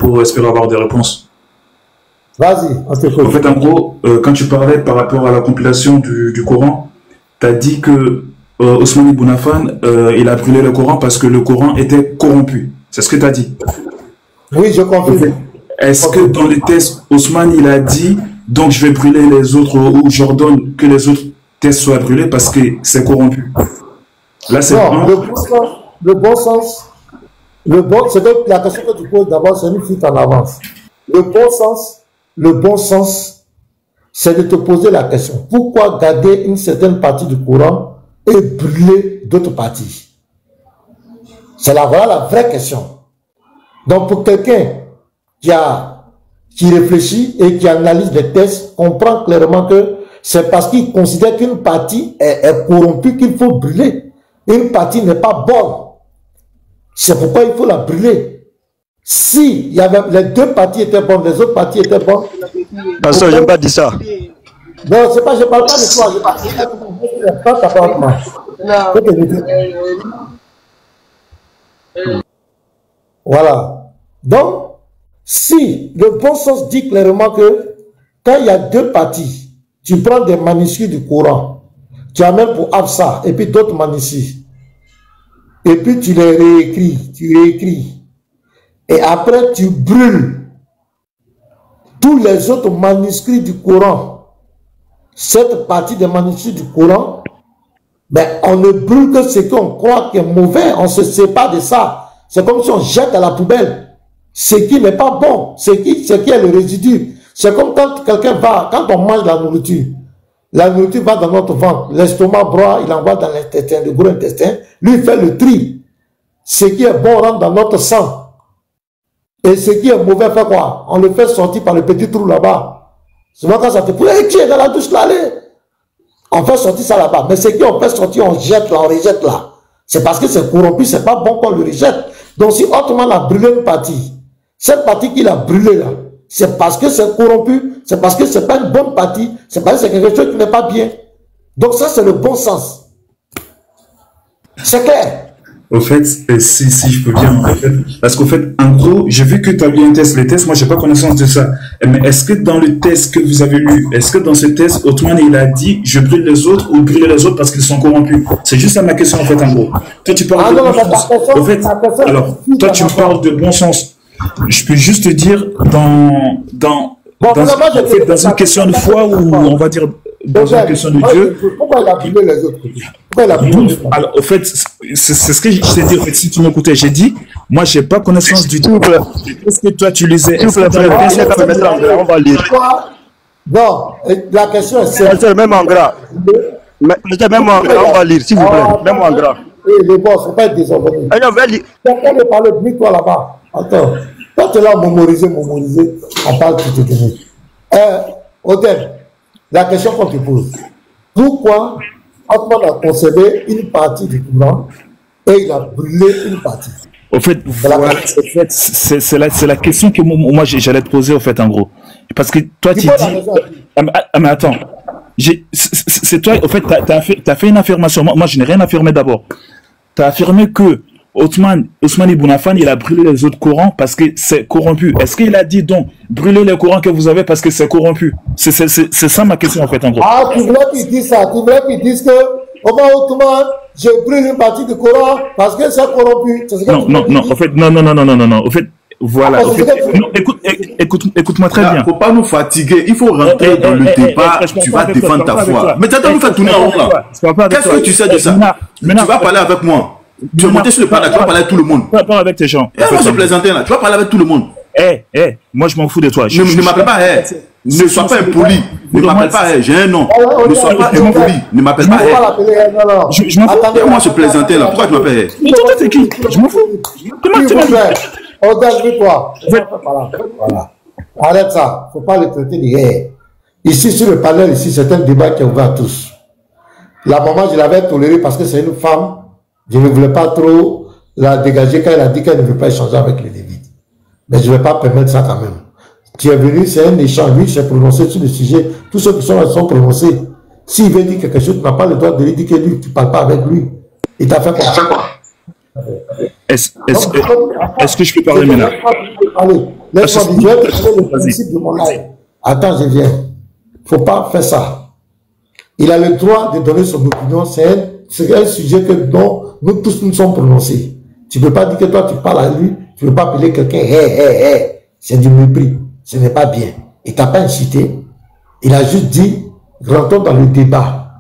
pour espérer avoir des réponses. Vas-y, on t'écoute. En fait, en gros, quand tu parlais par rapport à la compilation du Coran, tu as dit que Ousmane Ibn Affan, il a brûlé le Coran parce que le Coran était corrompu. C'est ce que tu as dit. Oui, je comprends. Est-ce que dans les tests, Ousmane, il a dit, donc je vais brûler les autres, ou j'ordonne que les autres tests soient brûlés parce que c'est corrompu? Là, c'est non, le bon sens, c'est que la question que tu poses d'abord, c'est une fuite en avance. Le bon sens, c'est de te poser la question. Pourquoi garder une certaine partie du Coran et brûler d'autres parties? C'est voilà la vraie question. Donc, pour quelqu'un qui réfléchit et qui analyse les textes, comprend clairement que c'est parce qu'il considère qu'une partie est corrompue qu'il faut brûler. Une partie n'est pas bonne. C'est pourquoi il faut la brûler. Si les deux parties étaient bonnes, les autres parties étaient bonnes. Pasteur, je n'ai pas dit ça. Non, c'est pas, je ne parle pas de toi. Je parle pas voilà. Donc, si le bon sens dit clairement que quand il y a deux parties, tu prends des manuscrits du Coran, tu amènes pour Hafsa et puis d'autres manuscrits, et puis tu les réécris, et après tu brûles tous les autres manuscrits du Coran, cette partie des manuscrits du Coran, mais on ne brûle que ce qu'on croit qui est mauvais, on se sépare de ça. C'est comme si on jette à la poubelle ce qui n'est pas bon, ce qui est le résidu. C'est comme quand quelqu'un va, quand on mange la nourriture va dans notre ventre, l'estomac broie, il envoie dans l'intestin, le gros intestin, lui il fait le tri. Ce qui est bon rentre dans notre sang. Et ce qui est mauvais fait quoi? On le fait sortir par le petit trou là-bas. Souvent quand ça te pousse, hey, tiens, dans la douche là, allez. On fait sortir ça là-bas. Mais ce qu'on fait sortir, on jette là, on rejette là. C'est parce que c'est corrompu, c'est pas bon qu'on le rejette. Donc si Ottoman a brûlé une partie, cette partie qu'il a brûlée là, c'est parce que c'est corrompu, c'est parce que c'est pas une bonne partie, c'est parce que c'est quelque chose qui n'est pas bien. Donc ça c'est le bon sens. C'est clair. Au fait, si je peux bien, en fait, parce qu'au fait, en gros, j'ai vu que tu as lu un test. Les tests, moi, j'ai pas connaissance de ça. Mais est-ce que dans le test que vous avez lu, est-ce que dans ce test, Othman, il a dit, je brûle les autres ou brûler les autres parce qu'ils sont corrompus? C'est juste ça ma question, en fait, en gros. Toi, tu parles de bon sens. Au fait, alors, toi, tu parles de bon sens. Je peux juste te dire, dans une question de foi ou on va dire, dans une question de Dieu. Pourquoi il a brûlé les autres? Pourquoi il a brûlé les autres? Alors, au fait, c'est ce que je t'ai dit. En fait, si tu m'écoutais, j'ai dit, moi, j'ai pas connaissance du tout. Est-ce que toi, tu lisais? On va lire. Non, la question est c'est même en gras. Même en gras, on va lire, s'il vous plaît. Même en gras. Les boss, faut pas être désordonné. Quelqu'un me parle de toi là-bas. Attends. Quand tu es là, mémoriser, on parle tout de suite. Odem, la question qu'on te pose. Pourquoi Otman a conservé une partie du Coran et il a brûlé une partie? Au fait, voilà, c'est la question que moi j'allais te poser, au fait, en gros. Parce que toi, tu dis... mais attends. C'est toi, au fait, tu as fait une affirmation. Moi, je n'ai rien affirmé d'abord. Tu as affirmé que Ousmane Ibn Affan, il a brûlé les autres Corans parce que c'est corrompu. Est-ce qu'il a dit donc, brûlez les Corans que vous avez parce que c'est corrompu? C'est ça ma question, en fait, en gros. Ah, tu voulais qu'il dise ça. Tu voulais qu'il dise que, Othman, je brûle une partie du Coran parce que c'est corrompu. Non, en fait, non. Au fait, voilà. Écoute-moi très bien. Il ne faut pas nous fatiguer. Il faut rentrer dans le débat. Tu vas défendre ta foi. Mais tu as nous fait tourner en rond là. Qu'est-ce que tu sais de ça? Tu vas parler avec moi. Tu es monté sur le parler, tu vas parler avec tout le monde. Tu vas parler avec tes gens. Et moi, je plaisantais là. Tu vas parler avec tout le monde. Moi, je m'en fous de toi. Ne m'appelle pas Ne sois pas impoli. Ne m'appelle pas j'ai un nom. Ne sois pas impoli. Ne m'appelle pas Je m'en fous. Moi, je plaisantais là. Pourquoi tu m'appelles Mais toi, t'es qui? Je m'en fous. Comment tu m'appelles? Toi. Voilà. Arrête ça. Il ne faut pas le traiter de Ici, sur le panel, ici, c'est un débat qui est ouvert à tous. La maman, je l'avais tolérée parce que c'est une femme. Je ne voulais pas trop la dégager quand elle a dit qu'elle ne veut pas échanger avec les Lévites. Mais je ne vais pas permettre ça quand même. Tu es venu, c'est un échange. Lui, s'est prononcé sur le sujet. Tous ceux qui sont là sont prononcés. S'il veut dire quelque chose, tu n'as pas le droit de lui dire que lui, tu ne parles pas avec lui. Il t'a fait quoi? Est-ce que je peux parler maintenant? Laisse-moi dire, le principe de mon live. Attends, je viens. Il ne faut pas faire ça. Il a le droit de donner son opinion. C'est un sujet dont nous tous nous sommes prononcés. Tu ne peux pas dire que toi, tu parles à lui, tu ne peux pas appeler quelqu'un, c'est du mépris. Ce n'est pas bien. Il ne t'a pas incité. Il a juste dit, rentrons dans le débat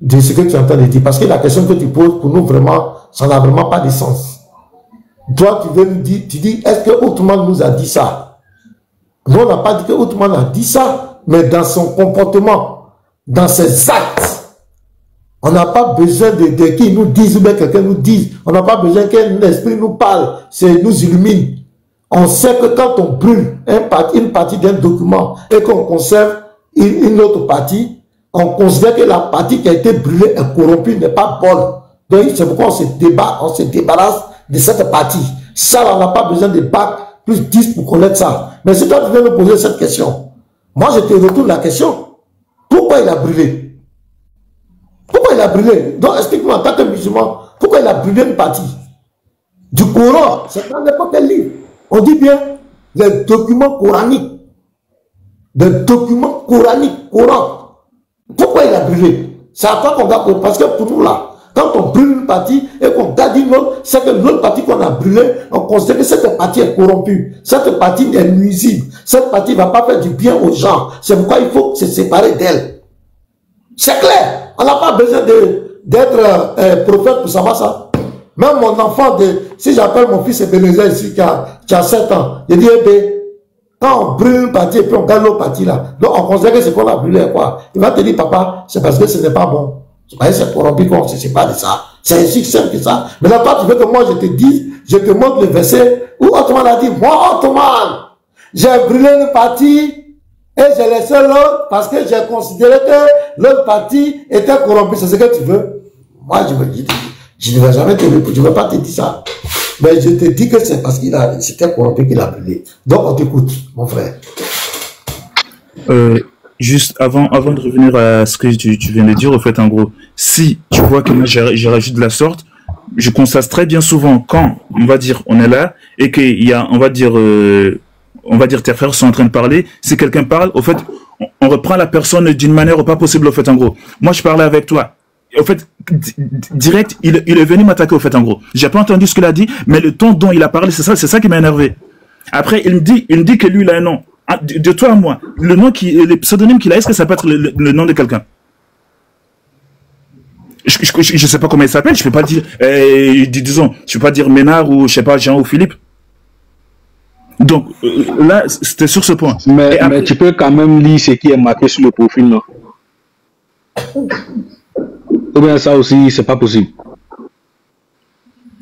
de ce que tu entends de dire. Parce que la question que tu poses, pour nous, vraiment, ça n'a vraiment pas de sens. Toi, tu veux nous dire, tu dis, est-ce que Othman nous a dit ça? Nous, on n'a pas dit que Othman a dit ça, mais dans son comportement, dans ses actes, on n'a pas besoin de qu'ils nous disent ou bien quelqu'un nous dise. On n'a pas besoin qu'un esprit nous parle, nous illumine. On sait que quand on brûle une partie d'un document et qu'on conserve une autre partie, on considère que la partie qui a été brûlée est corrompue, n'est pas bonne. Donc c'est pourquoi on se débarrasse de cette partie. Ça, on n'a pas besoin de bac plus 10 pour connaître ça. Mais si toi tu viens me poser cette question, moi je te retourne la question. Pourquoi il a brûlé? Pourquoi il a brûlé? Donc explique-moi en tant que musulman, pourquoi il a brûlé une partie du Coran? C'est dans n'importe quel livre. On dit bien les documents coraniques. Des documents coraniques, Coran. Pourquoi il a brûlé? C'est à quoi qu'on garde. Parce que pour nous là, quand on brûle une partie et qu'on garde une autre, c'est que l'autre partie qu'on a brûlée, on considère que cette partie est corrompue. Cette partie est nuisible. Cette partie ne va pas faire du bien aux gens. C'est pourquoi il faut se séparer d'elle. C'est clair. On n'a pas besoin d'être prophète pour savoir ça. Même mon enfant, si j'appelle mon fils Ebenezer ici qui a 7 ans, je dis, quand on brûle une partie et puis on garde l'autre partie là, donc on considère que c'est qu'on a brûlé quoi. Il va te dire, papa, c'est parce que ce n'est pas bon. C'est corrompu qu'on se sépare de ça. C'est ainsi simple que ça. Mais là, toi, tu veux que moi je te dise, je te montre le verset où Othman a dit, moi, Othman, j'ai brûlé une partie et j'ai laissé l'autre parce que j'ai considéré que l'autre partie était corrompue. C'est ce que tu veux. Moi, je ne vais jamais te répondre. Je ne vais pas te dire ça. Mais je te dis que c'est parce qu'il c'était corrompu qu'il a brûlé. Donc, on t'écoute, mon frère. Juste avant de revenir à ce que tu viens de dire, au fait, en gros, si tu vois que moi j'ai réagi de la sorte, je constate très bien souvent quand, on va dire, on est là et qu'il y a, on va dire, tes frères sont en train de parler, si quelqu'un parle, au fait, on reprend la personne d'une manière pas possible, au fait, en gros. Moi, je parlais avec toi. Au fait, direct, il est venu m'attaquer, au fait, en gros. J'ai pas entendu ce qu'il a dit, mais le ton dont il a parlé, c'est ça qui m'a énervé. Après, il me dit que lui, il a un nom. De toi à moi, le pseudonyme qu'il a, est-ce que ça peut être le nom de quelqu'un? Je sais pas comment il s'appelle, je peux pas dire, disons, je peux pas dire Ménard ou, je sais pas, Jean ou Philippe. Donc, là, c'était sur ce point. Mais, après, tu peux quand même lire ce qui est marqué sur le profil, non? Ou bien ça aussi, c'est pas possible.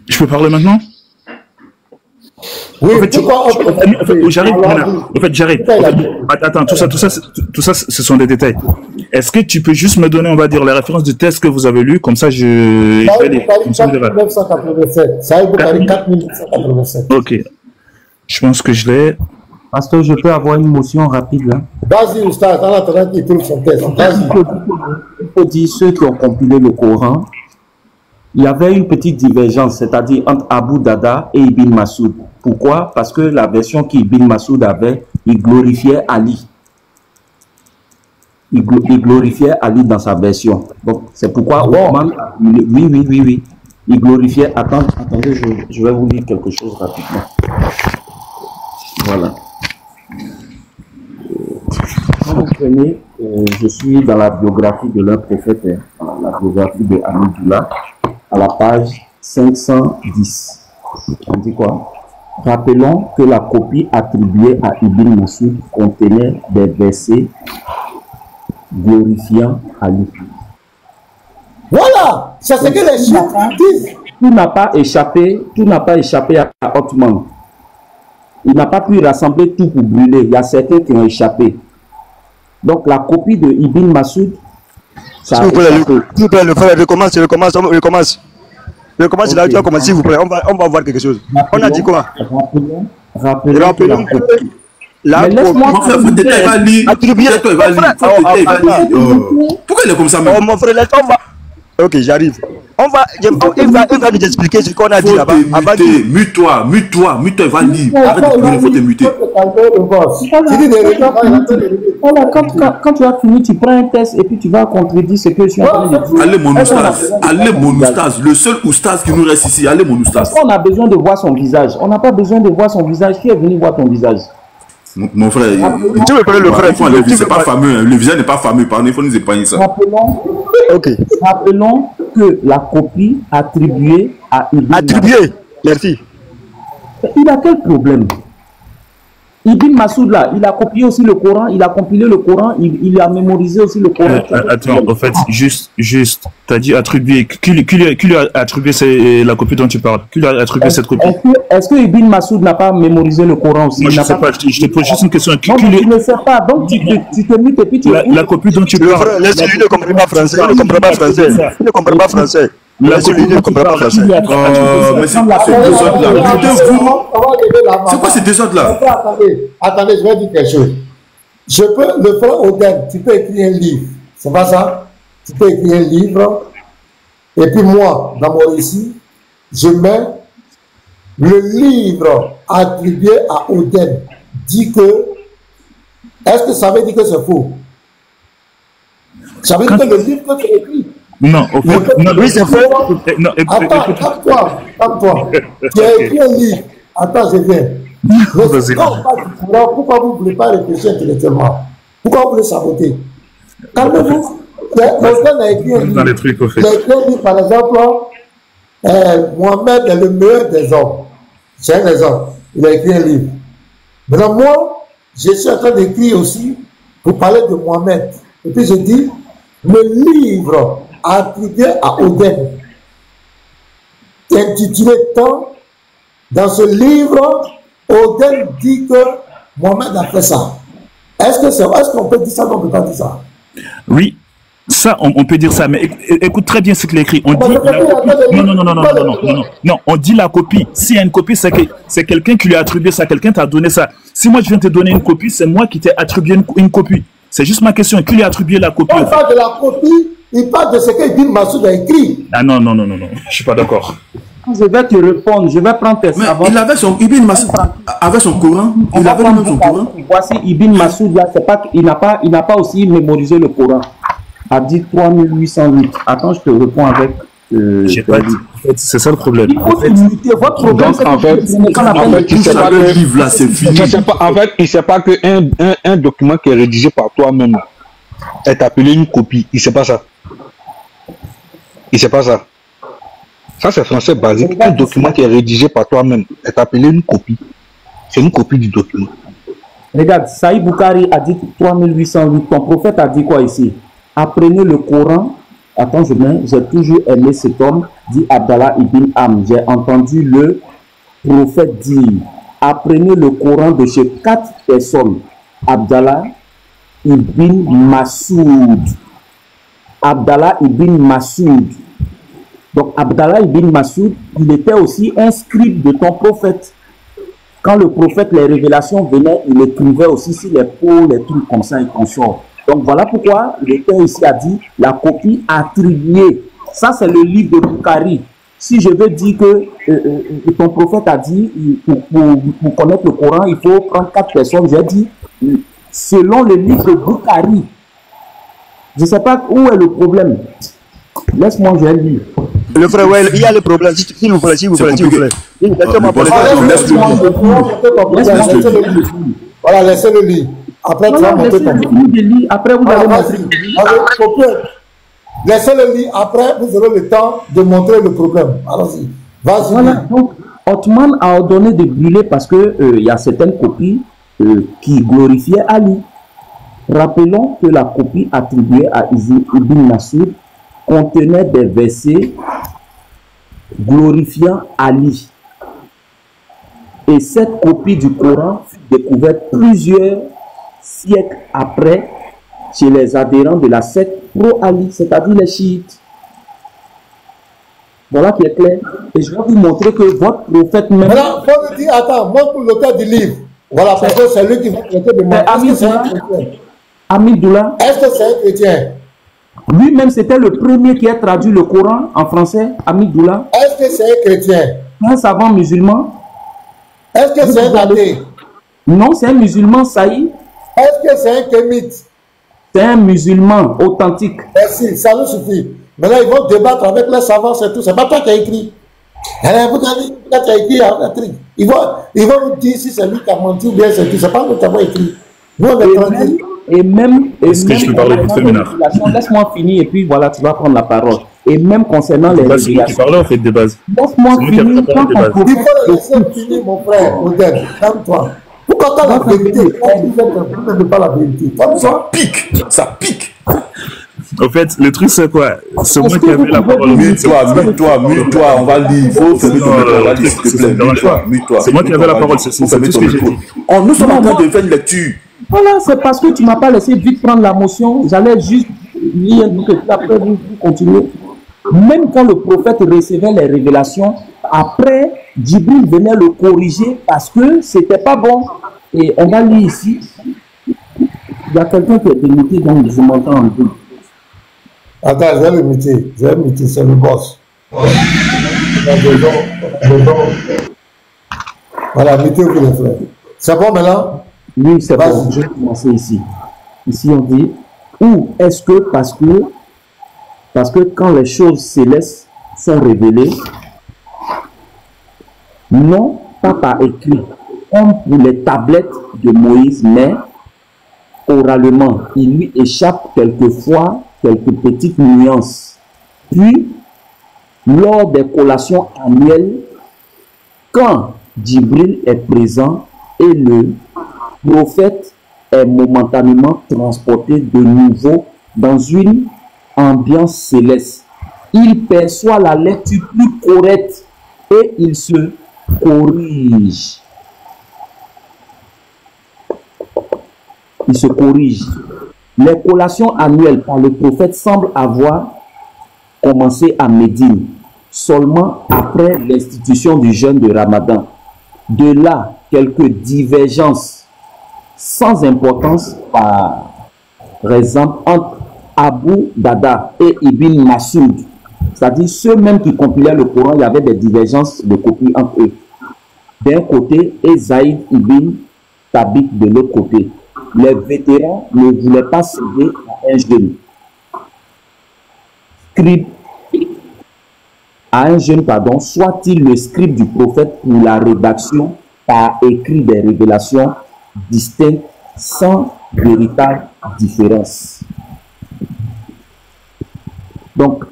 Je peux parler maintenant? Oui, en fait, j'arrive. En fait, j'arrive. Attends, tout ça, ce sont des détails. Est-ce que tu peux juste me donner, on va dire, les références du test que vous avez lu, comme ça, je vais les. 4987. Ça a 4987. Ok. Je pense que je l'ai. Pasteur, je peux avoir une motion rapide là. Vas-y, Oustaz, en attendant qu'il trouve son test. Il faut dire ceux qui ont compilé le Coran. Il y avait une petite divergence, c'est-à-dire entre Abu Dada et Ibn Masoud. Pourquoi? Parce que la version qu'Ibn Masoud avait, il glorifiait Ali. Il glorifiait Ali dans sa version. Donc, c'est pourquoi Othman, oui. Il glorifiait. Attendez, je vais vous lire quelque chose rapidement. Voilà. Quand vous prenez, je suis dans la biographie de leur prophète, la biographie de Hamidullah, à la page 510. On dit quoi? Rappelons que la copie attribuée à Ibn Masoud contenait des versets glorifiant Ali. Voilà, c'est ce que les chiites disent. Tout n'a pas échappé à Othman. Il n'a pas pu rassembler tout pour brûler. Il y a certains qui ont échappé. Donc la copie de Ibn Masoud, s'il vous plaît, le frère, recommence, il a commencé, s'il vous plaît, on va voir quelque chose. On a dit quoi? Rappelons que la copie attribuée. Pourquoi il est comme ça, mon frère, laisse-moi. Ok, j'arrive. il va nous expliquer ce qu'on a dit là-bas. Mute-toi, il va lire. Arrête de pleurer, il faut te muter. Quand tu as fini, tu prends un test et puis tu vas contredire ce que je suis en train de dire. Allez, mon oustaz, le seul oustaz qui nous reste ici, allez, mon oustaz. On a besoin de voir son visage. On n'a pas besoin de voir son visage. Qui est venu voir ton visage? Mon frère, tu veux parler le frère, c'est pas fameux, le visage n'est pas fameux, il faut nous épargner ça. Rappelons que la copie attribuée à Ibn Attribuée, merci. Il a quel problème? Ibn Masoud là, il a copié aussi le Coran, il a compilé le Coran, il a mémorisé aussi le Coran. Attends, en fait, juste, tu as dit attribuer. Qui lui a attribué la copie dont tu parles? Qui lui a attribué cette copie? Est-ce que Ibn Masoud n'a pas mémorisé le Coran aussi? Moi, je ne sais pas, je te pose juste une question. Non, tu ne sais pas, donc tu te mutes et puis tu... La copie dont tu parles... Laisse-lui, ne comprend pas français, il ne comprend pas français. Il ne comprend pas français. La copie ne comprend pas français. Mais c'est quoi ces désordres-là? C'est quoi ces désordres-là? Attendez, je vais dire quelque chose. Je peux, le frère Oden, tu peux écrire un livre. C'est pas ça? Tu peux écrire un livre. Et puis moi, dans mon récit, je mets le livre attribué à Oden. Dit que, est-ce que ça veut dire que c'est faux? Ça veut dire que le livre que tu écris. Non, au fait, non, oui, c'est faux. Non, attends, calme-toi. Tu as écrit un livre. Attends, je viens. Pourquoi vous ne voulez pas réfléchir intellectuellement? Pourquoi vous voulez saboter? Calmez-vous. Quelqu'un a écrit un livre. Il a écrit un livre, par exemple, Mohamed est le meilleur des hommes. C'est un exemple. Il a écrit un livre. Maintenant, moi, je suis en train d'écrire aussi pour parler de Mohamed. Et puis je dis, le livre attribué à Oden, intitulé Temps, dans ce livre, Oden dit que Mohamed a fait ça. Est-ce qu'on peut dire ça ou on ne peut pas dire ça? Oui, ça, on peut dire ça, mais écoute très bien ce qu'il a écrit. On dit non, on dit la copie. S'il y a une copie, c'est quelqu'un qui lui a attribué ça, quelqu'un t'a donné ça. Si moi je viens te donner une copie, c'est moi qui t'ai attribué une copie. C'est juste ma question. Qui lui a attribué la copie? Il parle de la copie, il parle de ce que Ibn Masoud a écrit. Ah non, je suis pas d'accord. Je vais te répondre, je vais prendre tes savants. Il avait son Ibn Masoud avait son Coran. Il avait même son Coran. Voici Ibn Masoud là, c'est pas il n'a pas aussi mémorisé le Coran. A dit 3808. Attends, je te réponds avec. J'ai pas dit. En fait, c'est ça le problème. Il faut limiter votre problème. Donc, en fait, il sait pas que livre là, c'est fini. En fait, il ne sait pas qu'un document qui est rédigé par toi-même est appelé une copie. Il ne sait pas ça. Il ne sait pas ça. Ça, c'est français basique. Un document qui est rédigé par toi-même est appelé une copie. C'est une copie du document. Regarde, Saïd Boukari a dit 3808. Ton prophète a dit quoi ici? Apprenez le Coran. Attends, j'ai toujours aimé cet homme, dit Abdallah ibn Am. J'ai entendu le prophète dire, apprenez le Coran de chez 4 personnes. Abdallah ibn Masoud. Abdallah ibn Masoud. Donc Abdallah ibn Masoud, il était aussi un scribe de ton prophète. Quand le prophète, les révélations venaient, il écrivait aussi sur les peaux, les trucs comme ça et consorts. Donc voilà pourquoi l'auteur ici a dit la copie attribuée. Ça, c'est le livre de Boukari. Si je veux dire que ton prophète a dit, pour connaître le Coran, il faut prendre 4 personnes, j'ai dit, selon le livre de Boukari. Je ne sais pas où est le problème. Laisse-moi, je vais lire. Le frère, ouais, il y a le problème. S'il vous plaît, s'il vous plaît, s'il vous plaît. Voilà, laissez-le lire. Après, tu vas monter ton... Après, vous allez montrer. Laissez-le lire. Après, vous aurez le temps de montrer le problème. Allons-y. Vas-y. Voilà. Donc, Othman a ordonné de brûler parce que il y a certaines copies qui glorifiaient Ali. Rappelons que la copie attribuée à Ibn Masoud contenait des versets glorifiant Ali. Et cette copie du Coran fut découverte plusieurs siècles après chez les adhérents de la secte pro-Ali, c'est-à-dire les chiites. Voilà qui est clair. Et je vais vous montrer que votre prophète même... Voilà, faut me dire, attends, moi pour l'auteur du livre. Voilà, parce que c'est lui qui va traiter de moi. Est-ce que c'est un chrétien? Amidoula. Est-ce que c'est un chrétien? Lui-même, c'était le premier qui a traduit le Coran en français, Amidoula. Est-ce que c'est un chrétien? Un savant musulman. Est-ce que c'est un athée? Non, c'est un musulman, Saïd. Est-ce que c'est un kémite? C'est un musulman authentique. Merci, ça nous suffit. Maintenant, ils vont débattre avec les savants, c'est tout. C'est pas toi qui as écrit. Ils vont nous dire si c'est lui qui a menti ou bien c'est tout. C'est pas nous qui avons écrit. Nous, on est tranquille. Et même, est-ce que je peux parler vite fait, Ménard? Laisse-moi finir et puis voilà, tu vas prendre la parole. Et même concernant les révélations. Tu parlais en fait de base. Laisse-moi finir. Il faut le laisser finir, mon frère. Odette, calme-toi. Pourquoi t'as la vérité? Tu ne pas la vérité. Ça pique. Ça pique. En fait, le truc c'est quoi? C'est moi qui avais la parole. Mute-toi, on va lire. Il faut fermer ton micro, on va lire, s'il te plaît. Mute-toi. C'est moi qui avais la parole, c'est tout ce que j'ai dit. Nous sommes en train de faire une lecture. Voilà, c'est parce que tu ne m'as pas laissé vite prendre la motion. J'allais juste lire, après vous continuez. Même quand le prophète recevait les révélations, après, Djibril venait le corriger parce que c'était pas bon. Et on va lire ici. Il y a quelqu'un qui est démuté, donc je m'entends en deux. Attends, je vais le muter. C'est le boss. Voilà, mettez-vous les frères. C'est bon maintenant? Oui, c'est bon. Je vais commencer ici. Ici, on dit, ou est-ce que parce que quand les choses célestes sont révélées, non pas par écrit, comme pour les tablettes de Moïse, mais oralement, il lui échappe quelquefois quelques petites nuances. Puis, lors des collations annuelles, quand Djibril est présent et le prophète est momentanément transporté de nouveau dans une ambiance céleste, il perçoit la lecture plus correcte et il se corrige. Il se corrige. Les collations annuelles par le prophète semblent avoir commencé à Médine, seulement après l'institution du jeûne de Ramadan. De là, quelques divergences sans importance, par exemple, entre Abu Dada et Ibn Masoud. C'est-à-dire ceux-mêmes qui compilaient le Coran, il y avait des divergences de copies entre eux. D'un côté, et Zaïd Ibn Thabit de l'autre côté. Les vétérans ne voulaient pas céder à un jeune scribe, soit-il le scribe du prophète pour la rédaction par écrit des révélations distinctes sans véritable différence. Donc,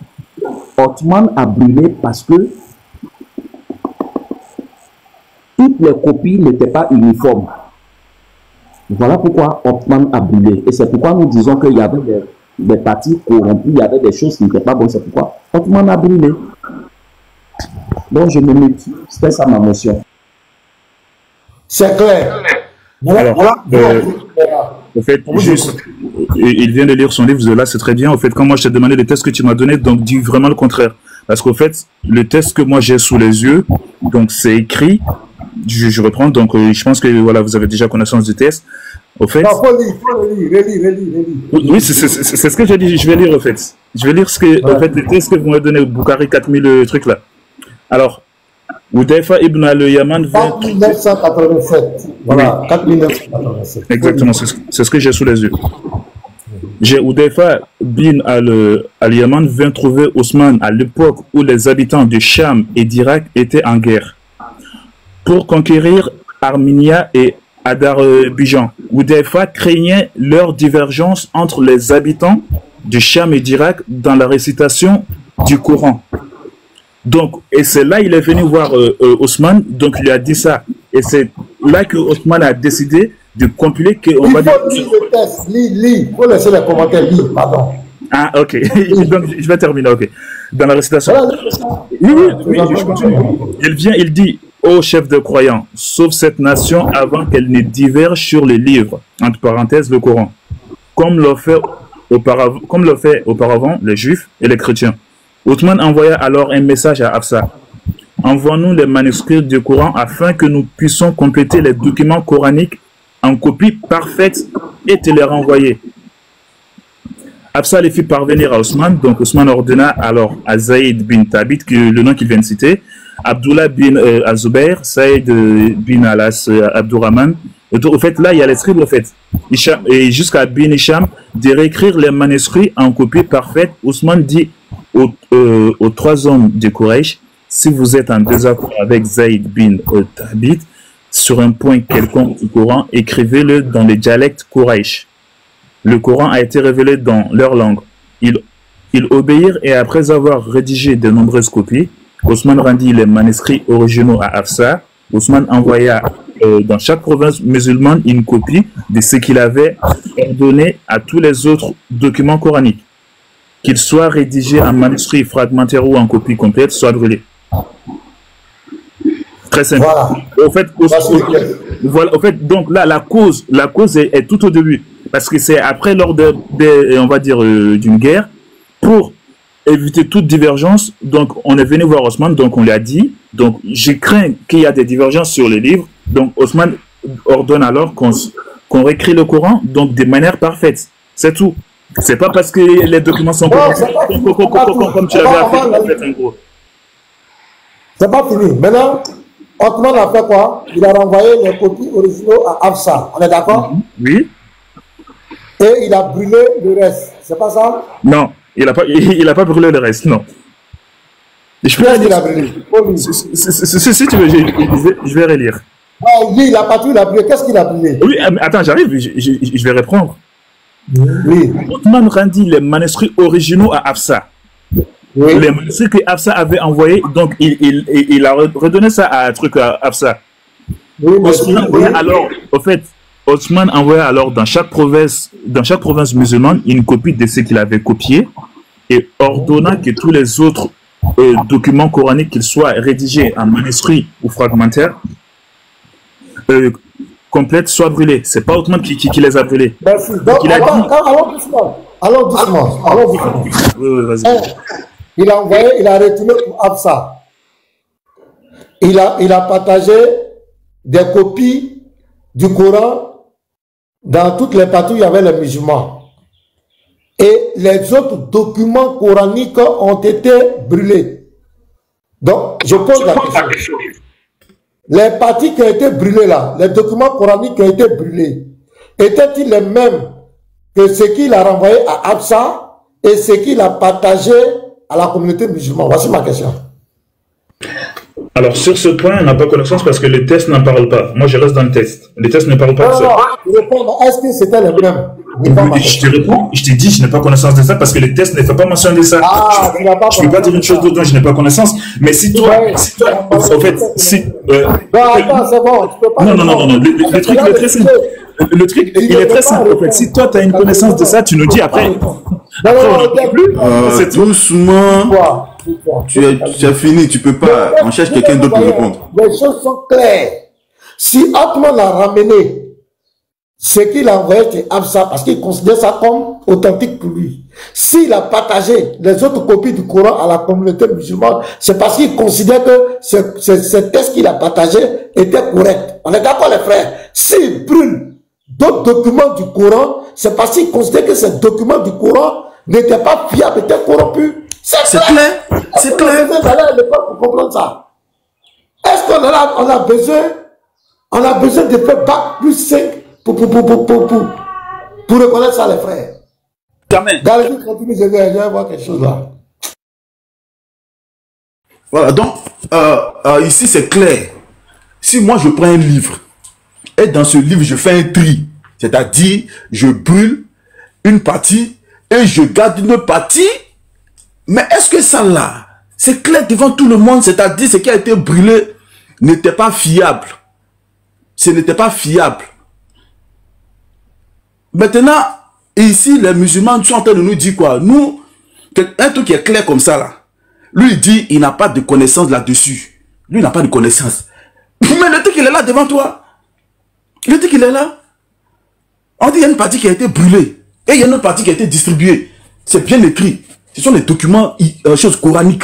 Othman a brûlé parce que toutes les copies n'étaient pas uniformes. Voilà pourquoi Othman a brûlé. Et c'est pourquoi nous disons qu'il y avait des parties corrompues, il y avait des choses qui n'étaient pas bonnes. C'est pourquoi Othman a brûlé. Donc je me mets. C'était ça ma motion. C'est clair. Alors, au fait, juste, il vient de lire son livre, Zola, c'est très bien. Au fait, quand moi je t'ai demandé les tests que tu m'as donné, donc dis vraiment le contraire. Parce qu'au fait, le test que moi j'ai sous les yeux, donc c'est écrit, je reprends, donc je pense que voilà, vous avez déjà connaissance du test. Au fait, non, faut lire. Oui, c'est ce que j'ai dit, je vais lire au fait. Je vais lire ce que, en fait, le test que vous m'avez donné au Bukhari 4000 trucs là. Alors, Oudaifa ibn al-Yaman 4987. Voilà, 4987. Exactement, c'est ce que j'ai sous les yeux. J'ai Oudaifa bin al-Yaman vint trouver Ousmane à l'époque où les habitants de Cham et d'Irak étaient en guerre pour conquérir Arminia et Adar-Bijan. Oudaifa craignait leur divergence entre les habitants de Cham et d'Irak dans la récitation du Coran. Donc, et c'est là il est venu voir Ousmane, donc il lui a dit ça. Et c'est là que Ousmane a décidé de compiler que on va dire. Il faut lire le test, lis. Il faut laisser les commentaires, lis, pardon. Ah, ok. Donc, je vais terminer, ok. Dans la récitation. Oui, je continue. Il vient, il dit, ô chef de croyants, sauve cette nation avant qu'elle ne diverge sur les livres, entre parenthèses, le Coran, comme l'ont fait auparavant les Juifs et les chrétiens. Othman envoya alors un message à Hafsa. Envoie-nous les manuscrits du Coran afin que nous puissions compléter les documents coraniques en copie parfaite et te les renvoyer. Hafsa les fit parvenir à Ousmane, donc Ousmane ordonna alors à Zaïd bin Thabit, le nom qu'il vient de citer, Abdullah bin Al-Zubair, Saïd bin Alas Abdurrahman. Au fait, là, il y a les scribes, au fait, et jusqu'à bin Hisham, de réécrire les manuscrits en copie parfaite. Ousmane dit aux 3 hommes de Quraysh, si vous êtes en désaccord avec Zaïd bin Thabit sur un point quelconque du Coran, écrivez-le dans les dialectes Quraysh. Le Coran a été révélé dans leur langue. Ils obéirent et après avoir rédigé de nombreuses copies, Ousmane rendit les manuscrits originaux à Hafsa. Ousmane envoya dans chaque province musulmane une copie de ce qu'il avait ordonné à tous les autres documents coraniques. Qu'ils soient rédigés en manuscrit fragmentaire ou en copie complète, soit brûlés. Très simple. Voilà. Au fait, donc là, la cause est tout au début. Parce que c'est après, lors on va dire, d'une guerre, pour éviter toute divergence, donc on est venu voir Ousmane, donc on lui a dit, donc je crains qu'il y a des divergences sur les livres, donc Ousmane ordonne alors qu'on réécrit le Coran, donc de manière parfaite. C'est tout. C'est pas parce que les documents sont comme tu l'avais fait, en gros. C'est pas fini. Maintenant, Othman a fait quoi? Il a renvoyé les copies originaux à Hafsa. On est d'accord? Oui. Et il a brûlé le reste. C'est pas ça? Non, il a pas brûlé le reste, non. Je peux dire. Il a brûlé. Si tu veux, je vais relire. Lui, il a pas tout, il a brûlé. Qu'est-ce qu'il a brûlé? Oui, attends, j'arrive, je vais reprendre. Oui. Othman rendit les manuscrits originaux à Hafsa. Oui. Les manuscrits que Hafsa avait envoyés, donc il a redonné ça à Hafsa. Oui, Othman envoya alors dans chaque province musulmane une copie de ce qu'il avait copié et ordonna que tous les autres documents coraniques, qu'ils soient rédigés en manuscrit ou fragmentaires, complètes, soient brûlés. C'est pas Othman qui les a brûlés. Merci. Donc, allons doucement. Oui, vas-y. Il a envoyé, il a retourné pour Hafsa. Il a partagé des copies du Coran dans toutes les parties où il y avait les musulmans. Et les autres documents coraniques ont été brûlés. Donc, je pose la question. Les parties qui ont été brûlées là, les documents coraniques qui ont été brûlés, étaient-ils les mêmes que ce qu'il a renvoyé à Hafsa et ce qu'il a partagé à la communauté musulmane? Voici ma question. Alors, sur ce point, on n'a pas connaissance parce que le test n'en parle pas. Moi, je reste dans le test. Le test ne parle pas de ça. Est-ce que c'était les mêmes? Je te réponds, je te dis, je n'ai pas connaissance de ça parce que le test ne fait pas mention de ça. Je ne peux pas dire une chose dont je n'ai pas connaissance. Mais si toi, en fait, si... attends, c'est bon, tu peux pas... Non, le truc, il est très simple. Le truc, il est très simple, en fait. Si toi, tu as une connaissance de ça, tu nous dis après. Doucement. Tu as fini, tu peux pas. On cherche quelqu'un d'autre pour répondre. Les choses sont claires. Si Othman a ramené ce qu'il a envoyé chez Hafsa, parce qu'il considère ça comme authentique pour lui. S'il a partagé les autres copies du Coran à la communauté musulmane, c'est parce qu'il considère que ce texte qu'il a partagé était correct. On est d'accord, les frères? S'il brûle d'autres documents du Coran, c'est parce qu'il considère que ces documents du Coran n'étaient pas fiables, étaient corrompus. C'est clair. C'est clair. Pour comprendre ça. Est-ce qu'on a besoin de faire bac plus 5 pour reconnaître ça, les frères? Jamais. Galerie continue, je vais voir quelque chose là. Voilà, donc, ici c'est clair. Si moi je prends un livre, et dans ce livre je fais un tri, c'est-à-dire je brûle une partie et je garde une partie, mais est-ce que ça là, c'est clair devant tout le monde, c'est-à-dire ce qui a été brûlé n'était pas fiable. Ce n'était pas fiable. Maintenant, ici, les musulmans sont en train de nous dire quoi? Nous, un truc qui est clair comme ça là, lui il dit il n'a pas de connaissance là-dessus. Lui il n'a pas de connaissance. Mais le truc il est là devant toi. Le truc il est là. On dit il y a une partie qui a été brûlée et il y a une autre partie qui a été distribuée. C'est bien écrit. Ce sont les documents choses coraniques.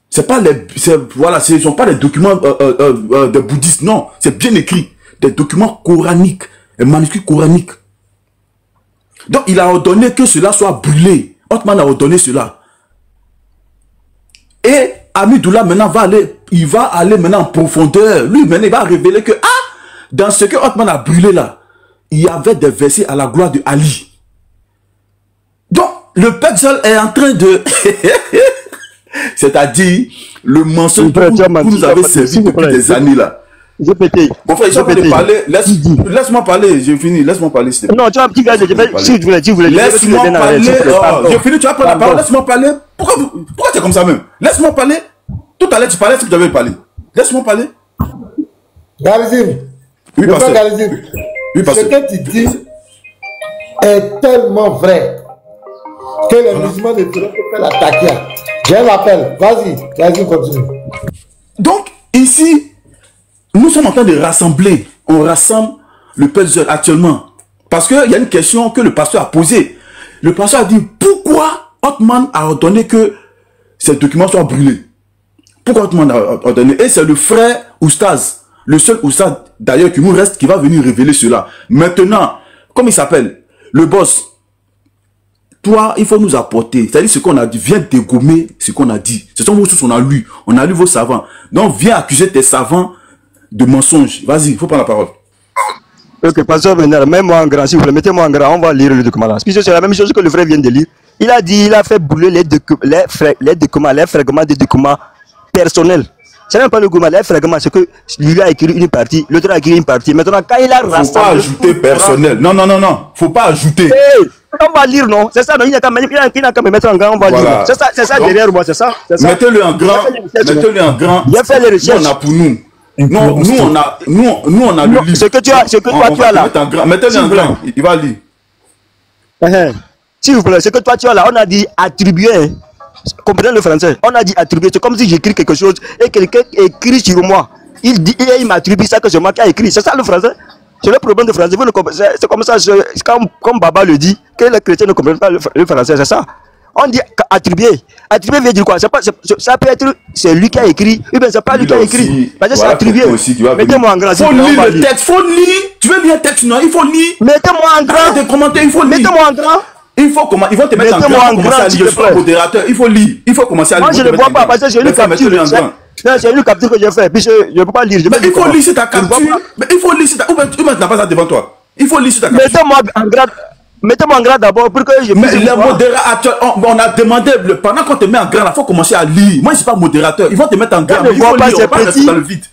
C'est pas les, voilà, ce ne sont pas les documents des bouddhistes, non, c'est bien écrit. Des documents coraniques, des manuscrits coraniques. Donc il a ordonné que cela soit brûlé. Othman a ordonné cela. Et Amidoula maintenant il va aller maintenant en profondeur. Lui maintenant il va révéler que dans ce que Othman a brûlé là, il y avait des versets à la gloire de Ali. Donc le Petzl est en train de c'est-à-dire le mensonge que vous nous avez servi depuis des années là. Mon frère, j'ai de parler. Laisse-moi parler, j'ai fini. Laisse-moi parler. Non, tu as un petit gars, si tu voulais. Laisse-moi parler. J'ai fini, tu vas prendre la parole. Laisse-moi parler. Pourquoi tu es comme ça même? Laisse-moi parler. Tout à l'heure, tu parlais ce que tu avais parlé. Laisse-moi parler. Galizim. Oui, pasteur. Oui, ce que tu dis est tellement vrai que les musulmans ne pourront pas l'attaquer. J'ai un appel. Vas-y, continue. Donc, ici, nous sommes en train de rassembler. On rassemble le Petzl actuellement. Parce qu'il y a une question que le pasteur a posée. Le pasteur a dit, pourquoi Othman a ordonné que ces documents soient brûlés? Pourquoi Othman a ordonné? Et c'est le frère Oustaz, le seul Oustaz d'ailleurs qui nous reste, qui va venir révéler cela. Maintenant, comme il s'appelle, le boss, toi, il faut nous apporter. C'est-à-dire ce qu'on a dit, viens dégommer ce qu'on a dit. Ce sont vos sources, on a lu vos savants. Donc, viens accuser tes savants de mensonges. Vas-y, il faut prendre la parole. Ok, pasteur Bernard, mets-moi en grand, s'il vous plaît, mettez-moi en grand, on va lire le document là. C'est la même chose que le frère vient de lire. Il a dit, il a fait brûler les fragments des documents personnels. Ce n'est pas le document, les fragments, c'est que lui a écrit une partie, l'autre a écrit une partie. Maintenant, quand il a rassemblé... Faut pas ajouter personnel. Non. Faut pas ajouter. Hey, on va lire, non? C'est ça, non? Il n'a qu'à me mettre en grand, on va lire. C'est ça derrière moi, c'est ça? Mettez-le en grand. Mettez-le en grand. Il a fait les recherches. On a pour nous. Non, nous on a le livre. Ce que tu as là. Mettez-le en grand. Il va lire. S'il vous plaît, ce que toi tu as là, on a dit attribuer. Comprenez le français? On a dit attribuer. C'est comme si j'écris quelque chose et quelqu'un écrit sur moi. Il dit et il m'attribue ça que c'est moi qui ai écrit. C'est ça le français? C'est le problème de français. C'est comme ça, comme Baba le dit, que les chrétiens ne comprennent pas le français. C'est ça. On dit attribuer. Attribuer veut dire quoi? Ça peut être c'est lui qui a écrit, ou bien c'est pas lui qui a écrit. Parce que c'est attribuer. Mettez-moi en grand. Faut lire le texte, faut lire. Tu veux lire un texte, non? Il faut lire. Mettez-moi en grand. Arrête de commenter, il faut lire. Mettez-moi en grand. Il faut comment? Ils vont te mettre en grand. Je suis un modérateur. Il faut lire. Il faut commencer à lire. Moi, je ne vois pas parce que j'ai une capture. Non, c'est une capture que j'ai fait. Puis je ne peux pas lire. Mais il faut lire sur ta capture. Mais il faut lire sur ta. Ou bien tu n'as pas ça devant toi. Il faut lire sur ta capture. Mettez-moi en grand d'abord pour que je puisse. Mais les modérateurs, on a demandé, pendant qu'on te met en grand, il faut commencer à lire. Moi, je ne suis pas modérateur. Ils vont te mettre en grand. Il faut lire, on va pas rester dans le vide.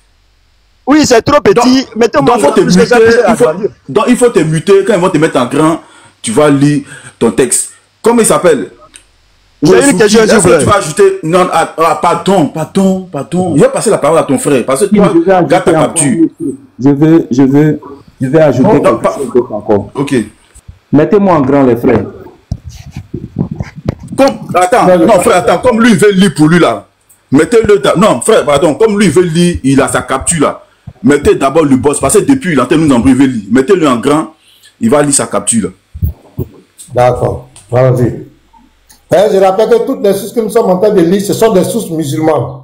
Oui, c'est trop petit. Mettez-moi en grand. Donc, il faut te muter. Quand ils vont te mettre en grand, tu vas lire ton texte. Comment il s'appelle? J'ai une question, s'il vous plaît. Tu vas ajouter. Non, pardon. Je vais passer la parole à ton frère. Parce que toi, garde ta capture. Je vais ajouter quelque chose d'autre encore. Ok. Mettez-moi en grand, les frères. Attends, comme lui, il veut lire pour lui, là. Mettez-le... Non, frère, pardon, comme lui, il veut lire, il a sa capture, là. Mettez d'abord le boss, parce que depuis, il est en train de nous embrouiller, il veut lire. Mettez-le en grand, il va lire sa capture, là. D'accord, allons-y. Je rappelle que toutes les sources que nous sommes en train de lire, ce sont des sources musulmanes.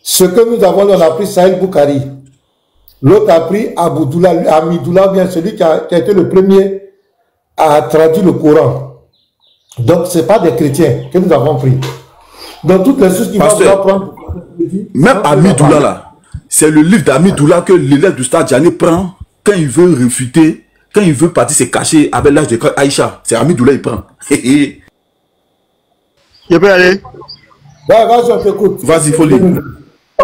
Ce que nous avons, on a pris Sahel Boukari. L'autre a pris Amidoula, bien celui qui a été le premier à traduire le Coran. Donc, ce n'est pas des chrétiens que nous avons pris. Dans toutes les sources qui vont prendre... Même Amidoula, là, c'est le livre d'Amidoula que l'élève du Stade Djani prend quand il veut réfuter, quand il veut partir se cacher avec l'âge de Aïcha. C'est Amidoula, il prend. Je peux aller? Vas-y, on t'écoute. Vas-y, il faut lire.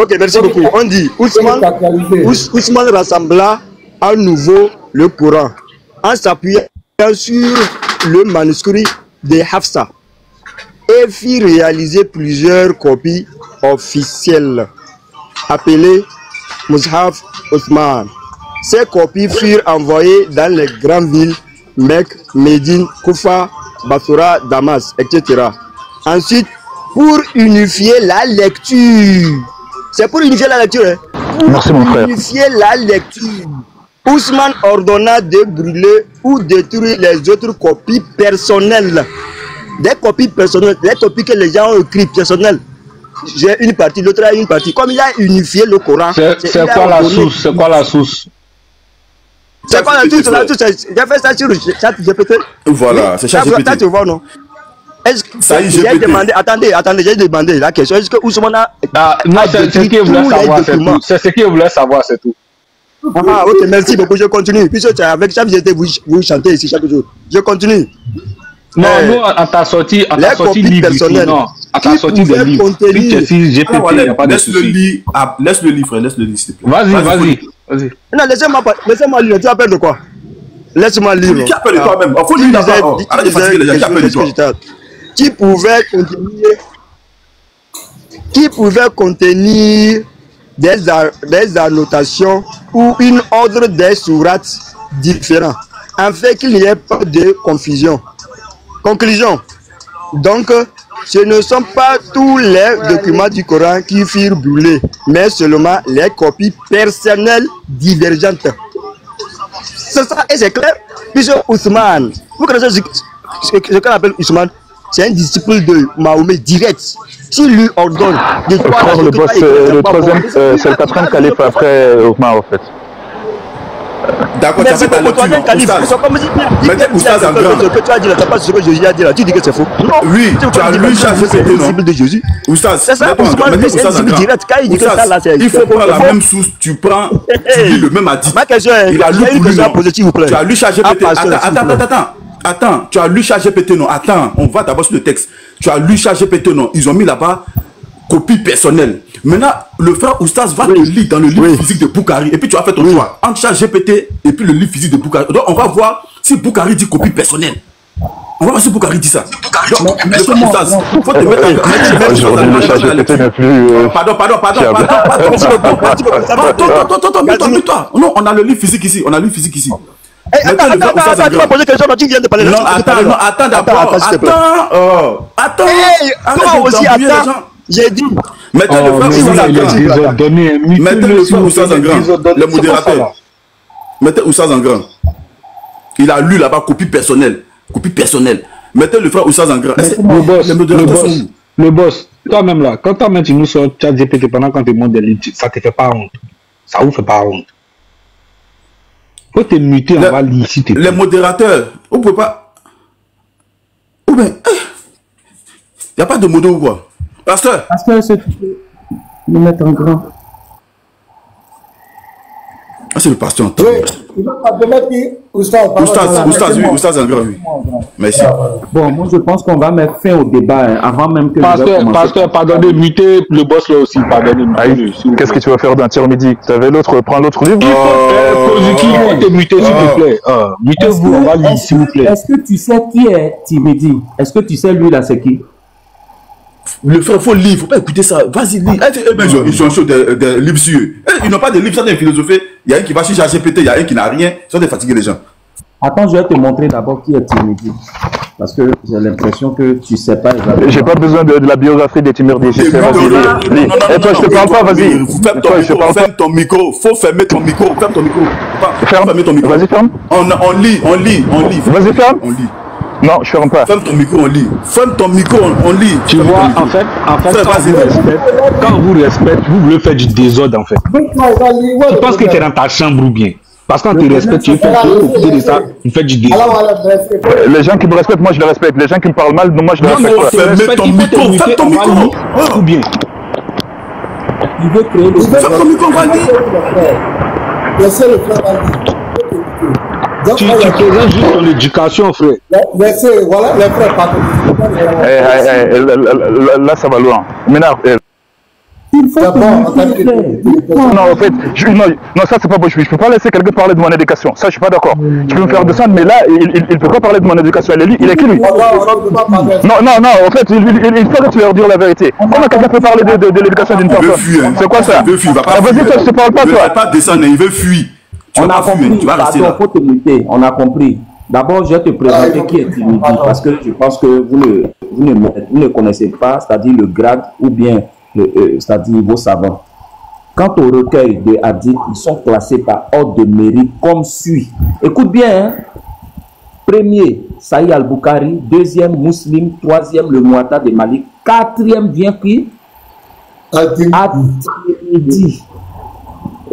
Ok, merci beaucoup. On dit, Ousmane rassembla à nouveau le Coran en s'appuyant sur le manuscrit de Hafsa et fit réaliser plusieurs copies officielles appelées Mushaf Othman. Ces copies furent envoyées dans les grandes villes Mecque, Médine, Koufa, Basra, Damas, etc. Ensuite, pour unifier la lecture. C'est pour unifier la lecture. Hein? Merci mon frère. Pour unifier la lecture. Ousmane ordonna de brûler ou détruire les autres copies personnelles. Des copies personnelles, les copies que les gens ont écrites personnelles. J'ai une partie, l'autre a une partie. Comme il a unifié le Coran. C'est quoi la source? C'est quoi la source? C'est pas tout cela, tout ça. J'ai fait ça sur ChatGPT. Voilà, c'est ChatGPT. Ça, tu vois, non? Est-ce que j'ai demandé, attendez, j'ai demandé la question. Est-ce que Ousmane a. Non, c'est ce qu'il voulait savoir, c'est tout. C'est ce qu'il voulait savoir, c'est tout. Ah, ok, merci beaucoup, je continue. Puisque avec ChatGPT, vous chantez ici chaque jour. Je continue. Non, nous, à ta sortie livre ici, non. À ta sortie de livre. Si tu es si GPT, il n'y a pas de souci. Laisse le livre, s'il te plaît. Vas-y. Non, laissez-moi lire. Tu appelles de quoi? Laisse-moi lire. Qui appelle toi-même? Il faut lire d'abord. Arrête de fatiguer les gens. Qui appelle toi? Qui pouvait contenir des annotations ou une ordre des sourates différents, afin qu'il n'y ait pas de confusion. Conclusion. Donc, ce ne sont pas tous les documents du Coran qui furent brûlés, mais seulement les copies personnelles divergentes. C'est ça, et c'est clair. Puisque Ousmane, vous connaissez ce qu'on appelle Ousmane, c'est un disciple de Mahomet direct. S'il lui ordonne de Frère, le boss, le troisième, c'est le quatrième calife après Ousmane, en fait. D'accord, tu as fait ta lecture. Mais t'es Oustaz en grand. Ce que tu as dit là, c'est pas ce que Jésus a dit là. Tu dis que c'est faux. Non. Oui, tu as lu ChatGPT, non? De Jésus. Oustaz, c'est ça, Ousmane, c'est un disciple direct. Quand il dit que ça là, c'est. Il faut prendre la même source, tu prends, tu lis le même hadith. Ma question est, il a lu pour lui, non? S'il vous plaît. Tu as lu ChatGPT. Attends, tu as lu ChatGPT, non? Attends, on va d'abord sur le texte. Tu as lu ChatGPT, non? Ils ont mis là-bas copie personnelle. Maintenant, le frère Oustaz va te lire dans le livre physique de Boukari et puis tu as fait ton choix entre ChatGPT et puis le livre physique de Boukari. Donc, on va voir si Boukari dit copie personnelle. On va voir si Boukari dit ça. Donc, le frère Oustaz, il faut te mettre en toi. Non, on a le livre physique ici. Attends, tu m'as posé une question, tu viens de parler. Non, attends d'abord. Attends. Toi aussi, attends. J'ai dit. Mettez le frère Oustaz en grand. Le modérateur. Mettez Oustaz en grand. Il a lu là-bas copie personnelle. Mettez le frère Oustaz en grand. Le boss, toi-même là, quand toi-même tu nous sors ChatGPT pendant quand tu montes des livres, ça te fait pas honte. Ça vous fait pas honte. Faut te muter, on va lire ici. Les modérateurs, on peut pas. Ou bien, il n'y a pas de modo ou quoi? Pasteur, c'est tu peux le mettre en grand. Ah, c'est le pasteur. Oui, il va pas te mettre qui? Oustaz en grand, oui. Merci. Bon, moi je pense qu'on va mettre fin au débat hein, avant même que. Pasteur, pardonnez, mutez le boss là aussi, pardonnez. Qu'est-ce que tu vas faire d'un tir-midi? Tu avais l'autre, prends l'autre livre. Kozuki, il faut te muter s'il te plaît. Mutez-vous, on va lire s'il vous plaît. Est-ce que tu sais qui est Tirmidhi? Est-ce que tu sais lui là c'est qui? Le frère, faut lire, faut pas écouter ça. Vas-y, lis. Ils sont chauds des livres sur eux. Ils n'ont pas de livres, ça des philosophies. Il y a un qui va sur ChatGPT, il y a un qui n'a rien. Ils sont des fatigués les gens. Attends, je vais te montrer d'abord qui est Tirmidhi. Parce que j'ai l'impression que tu sais pas exactement. J'ai pas besoin de la biographie des Tirmidhi. Et toi, je te parle pas, vas-y. Ferme ton micro. Faut fermer ton micro. Ferme ton micro. Ferme ton micro. Vas-y, ferme. On lit. Vas-y, ferme. On lit. Non, je ferme pas. Ferme ton micro, on lit. Ferme ton micro, on lit. Tu vois, en fait, quand vous respectez, vous voulez faire du désordre, en fait. Tu penses que tu es dans ta chambre ou bien? Parce que quand tu respectes, tu fais profiter de ça, tu fais du désordre. Les gens qui me respectent, moi je les respecte. Les gens qui me parlent mal, moi je les respecte pas. Ferme ton micro, ferme ton micro. Ou bien? Il veut créer le ferme ton micro, on va lire. Laissez le frère aller. Tu présentes juste ton éducation, frère. Voilà, les frères, pardon. Là, ça va loin. Maintenant, il faut non, en fait, non, ça c'est pas bon. Je peux pas laisser quelqu'un parler de mon éducation. Ça, je suis pas d'accord. Tu peux me faire descendre, mais là, il peut pas parler de mon éducation. Il est qui lui? Non, en fait, il faut que tu leur dire la vérité. Comment quelqu'un peut parler de l'éducation d'une personne? C'est quoi ça? Vas-y, toi, je te parle pas, toi. Il veut pas descendre, il veut fuir. On a compris, pardon, faut te muter, on a compris. D'abord, je vais te présenter qui est Tirmidhi, parce que je pense que vous ne connaissez pas, c'est-à-dire le grade ou bien, c'est-à-dire vos savants. Quant au recueil de hadiths, ils sont classés par ordre de mérite comme suit. Écoute bien, hein? Premier, Sahih al-Bukhari. Deuxième, Muslim. Troisième, le Muwatta de Malik. Quatrième vient qui? At-Tirmidhi.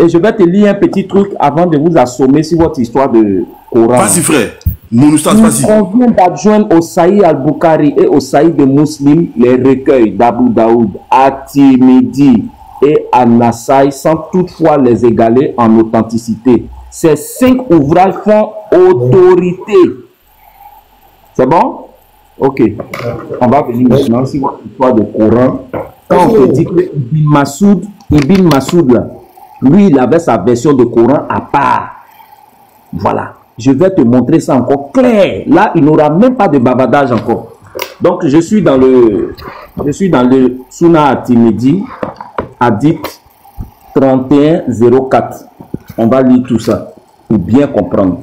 Et je vais te lire un petit truc avant de vous assommer sur votre histoire de Coran. Vas-y, frère. Mon oustaz, vas-y. Il convient d'adjoindre au Sahih al-Bukhari et au Sahih de Muslim les recueils d'Abu Daoud, At-Tirmidhi et An-Nasai sans toutefois les égaler en authenticité. Ces 5 ouvrages font autorité. C'est bon? Ok. On va venir maintenant sur votre histoire de Coran. Quand on te dit que Ibn Masoud, là, lui, il avait sa version de Coran à part. Voilà. Je vais te montrer ça encore clair. Là, il n'aura même pas de bavardage encore. Donc, je suis dans le Sunnah At-Tirmidhi, Hadith 3104. On va lire tout ça pour bien comprendre.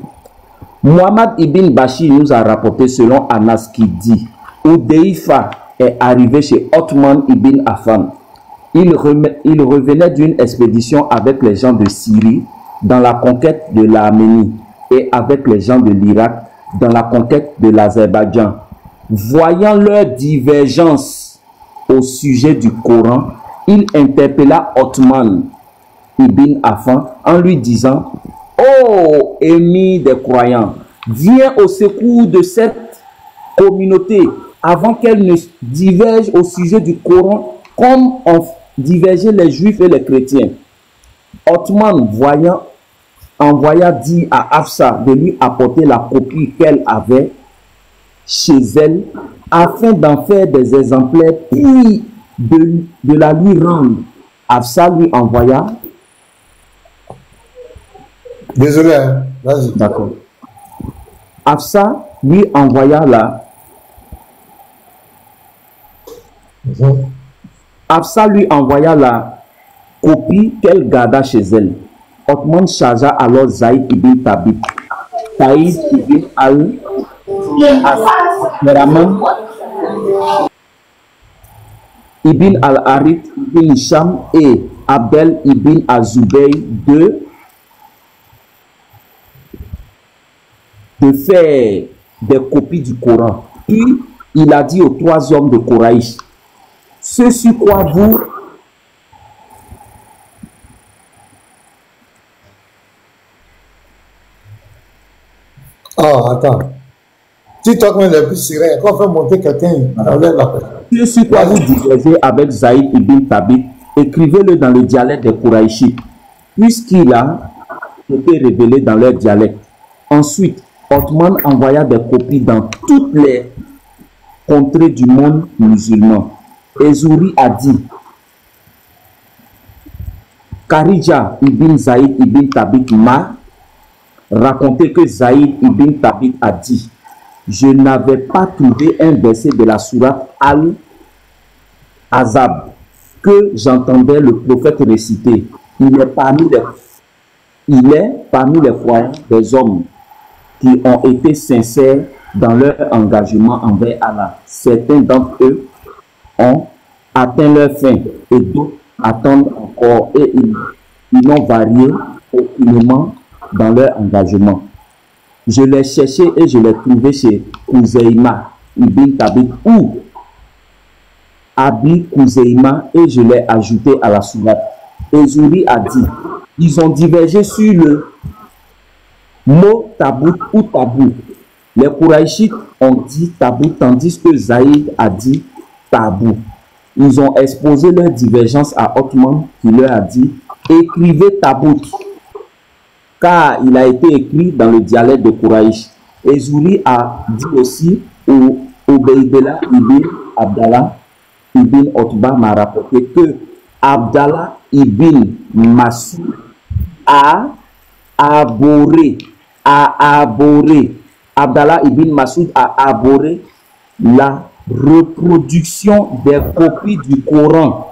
Muhammad ibn Bashir nous a rapporté selon Anas qui dit Udayfa est arrivé chez Othman ibn Affan. Il revenait d'une expédition avec les gens de Syrie dans la conquête de l'Arménie et avec les gens de l'Irak dans la conquête de l'Azerbaïdjan. Voyant leur divergence au sujet du Coran, il interpella Othman ibn Affan en lui disant « Oh, émir des croyants, viens au secours de cette communauté avant qu'elle ne diverge au sujet du Coran comme ont divergé les juifs et les chrétiens. » Othman envoya dire à Hafsa de lui apporter la copie qu'elle avait chez elle afin d'en faire des exemplaires puis de la lui rendre. Hafsa lui envoya. Désolé, hein? Vas-y. D'accord. Hafsa lui envoya Hafsa lui envoya la copie qu'elle garda chez elle. Othman chargea alors Zaïd ibn Thabit, Saïd ibn al-Rahman, ibn al-Harith ibn Hisham et Abdel ibn Azubayh de faire des copies du Coran. Puis il a dit aux 3 hommes de Koraïch, ce sur quoi vous attends. Si toi, quand il est plus sirène, quand on fait monter quelqu'un, enlève la personne. Ce sur quoi vous divergez avec Zaïd ibn Thabit, écrivez-le dans le dialecte des Koraïchites, puisqu'il a été révélé dans leur dialecte. Ensuite, Othman envoya des copies dans toutes les contrées du monde musulman. Ezuri a dit, Kharija ibn Zaïd ibn Thabit m'a raconté que Zaïd ibn Thabit a dit, je n'avais pas trouvé un verset de la sourate Al-Azab que j'entendais le prophète réciter. Il est parmi les croyants des hommes qui ont été sincères dans leur engagement envers Allah. Certains d'entre eux ont atteint leur fin et d'autres attendent encore et ils n'ont varié aucunement dans leur engagement. Je l'ai cherché et je l'ai trouvé chez Kouzeima ibn Thabit ou Abi Kouzeima et je l'ai ajouté à la sourate. Ezuri a dit, ils ont divergé sur le mot tabout ou tabou. Les Kouraïchites ont dit tabou tandis que Zaïd a dit tabou. Ils ont exposé leur divergence à Othman qui leur a dit écrivez tabout, car il a été écrit dans le dialecte de Kouraïch. Ezuri a dit aussi au Ubaydillah ibn Abdallah ibn Otba m'a rapporté que Abdallah ibn Masoud a abhorré Abdallah ibn Masoud a abhorré la reproduction des copies du Coran.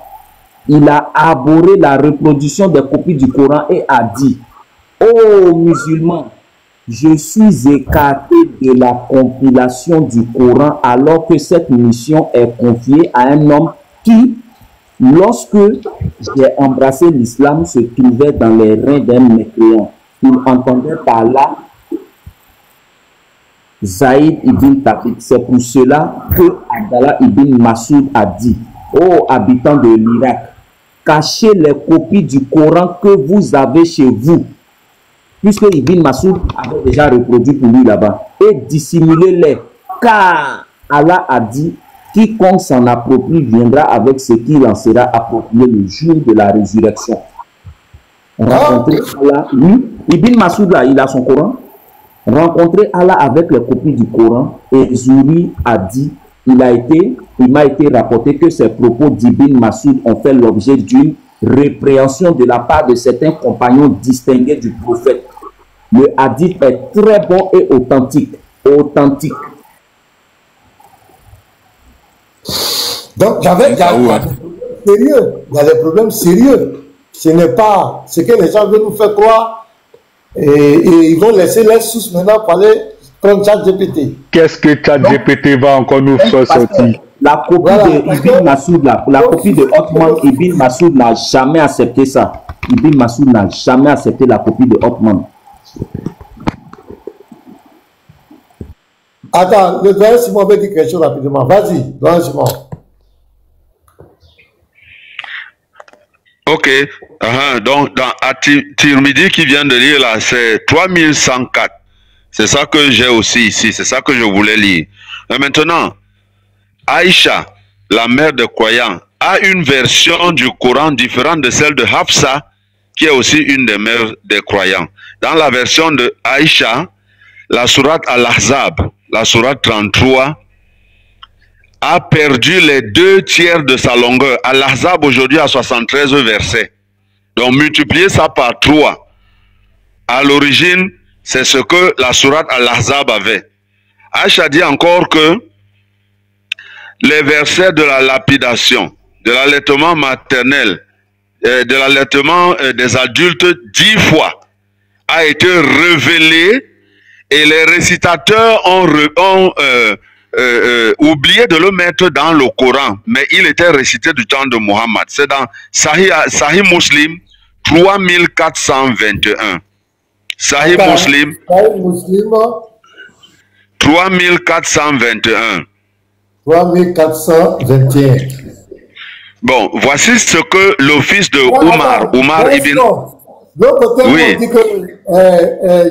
Il a abhorré la reproduction des copies du Coran et a dit, ô musulmans, je suis écarté de la compilation du Coran alors que cette mission est confiée à un homme qui, lorsque j'ai embrassé l'islam, se trouvait dans les reins d'un mécréant. Il entendait par là Zaïd ibn Thabit. C'est pour cela que Abdallah ibn Masoud a dit, ô habitants de l'Irak, cachez les copies du Coran que vous avez chez vous, puisque Ibn Masoud avait déjà reproduit pour lui là-bas, et dissimulez-les, car Allah a dit, quiconque s'en approprie viendra avec ce qu'il en sera approprié le jour de la résurrection. Rencontrer Allah, lui, Ibn Masoud là, il a son Coran. Rencontrer Allah avec les copies du Coran, et Zouri a dit, il m'a été rapporté que ces propos d'Ibn Masoud ont fait l'objet d'une répréhension de la part de certains compagnons distingués du prophète. Le hadith est très bon et authentique. Authentique. Donc, il y a des problèmes sérieux. Ce n'est pas ce que les gens veulent nous faire croire. Et ils vont laisser les sources maintenant pour aller prendre ChatGPT. Qu'est-ce que ChatGPT va encore nous faire sortir? La copie de Ibn Masoud, la copie de Othman, Ibn Masoud n'a jamais accepté ça. Ibn Masoud n'a jamais accepté la copie de Othman. Attends, le doyen Simon veut dire quelque chose rapidement. Vas-y, doyen Simon. Ok. Donc, dans Tirmidhi qui vient de lire là, c'est 3104. C'est ça que j'ai aussi ici. C'est ça que je voulais lire. Mais maintenant, Aïcha, la mère des croyants, a une version du Coran différente de celle de Hafsa, qui est aussi une des mères des croyants. Dans la version de Aïcha, la sourate Al-Ahzab, la sourate 33, a perdu les 2/3 de sa longueur. Al-Ahzab aujourd'hui a 73 versets. Donc multiplier ça par 3. À l'origine, c'est ce que la sourate Al-Ahzab avait. Aïcha dit encore que les versets de la lapidation, de l'allaitement maternel, de l'allaitement des adultes 10 fois a été révélé et les récitateurs ont oublié de le mettre dans le Coran, mais il était récité du temps de Mohammed. C'est dans Sahih Muslim 3421. Sahih Muslim 3421. 3421. Bon, voici ce que l'office de Omar ibn... Donc, côté, oui. On dit qu'il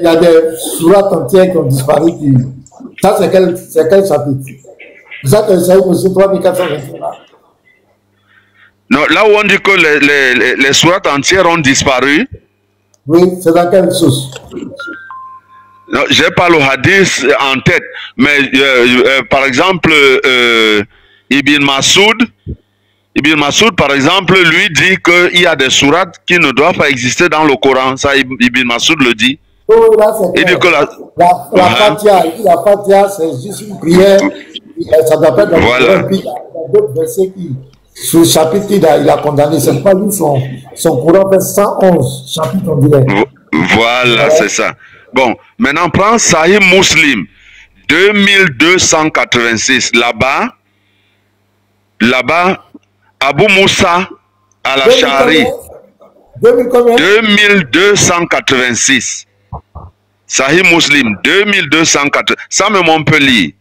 y a des sourates entières qui ont disparu. Ça, c'est quel chapitre? C'est ça que c'est aussi 3421. Non, là où on dit que les sourates entières ont disparu. Oui, c'est dans quelle source? Non, j'ai pas le hadith en tête, mais par exemple, Ibn Masoud, par exemple, lui dit qu'il y a des sourates qui ne doivent pas exister dans le Coran. Ça, Ibn Masoud le dit. Oh, là, il dit que la Fatiha, c'est juste une prière. Ça doit pas être dans le Coran. Puis il y a d'autres versets sur le chapitre qu'il a condamné. C'est pas lui, son Coran fait 111 chapitres, on dirait. Voilà, c'est ça. Bon, maintenant, prends Sahih Muslim, 2286. Là-bas, Abu Moussa al-Ash'ari, 2286. Sahih Muslim, 2280. Ça même on peut lire.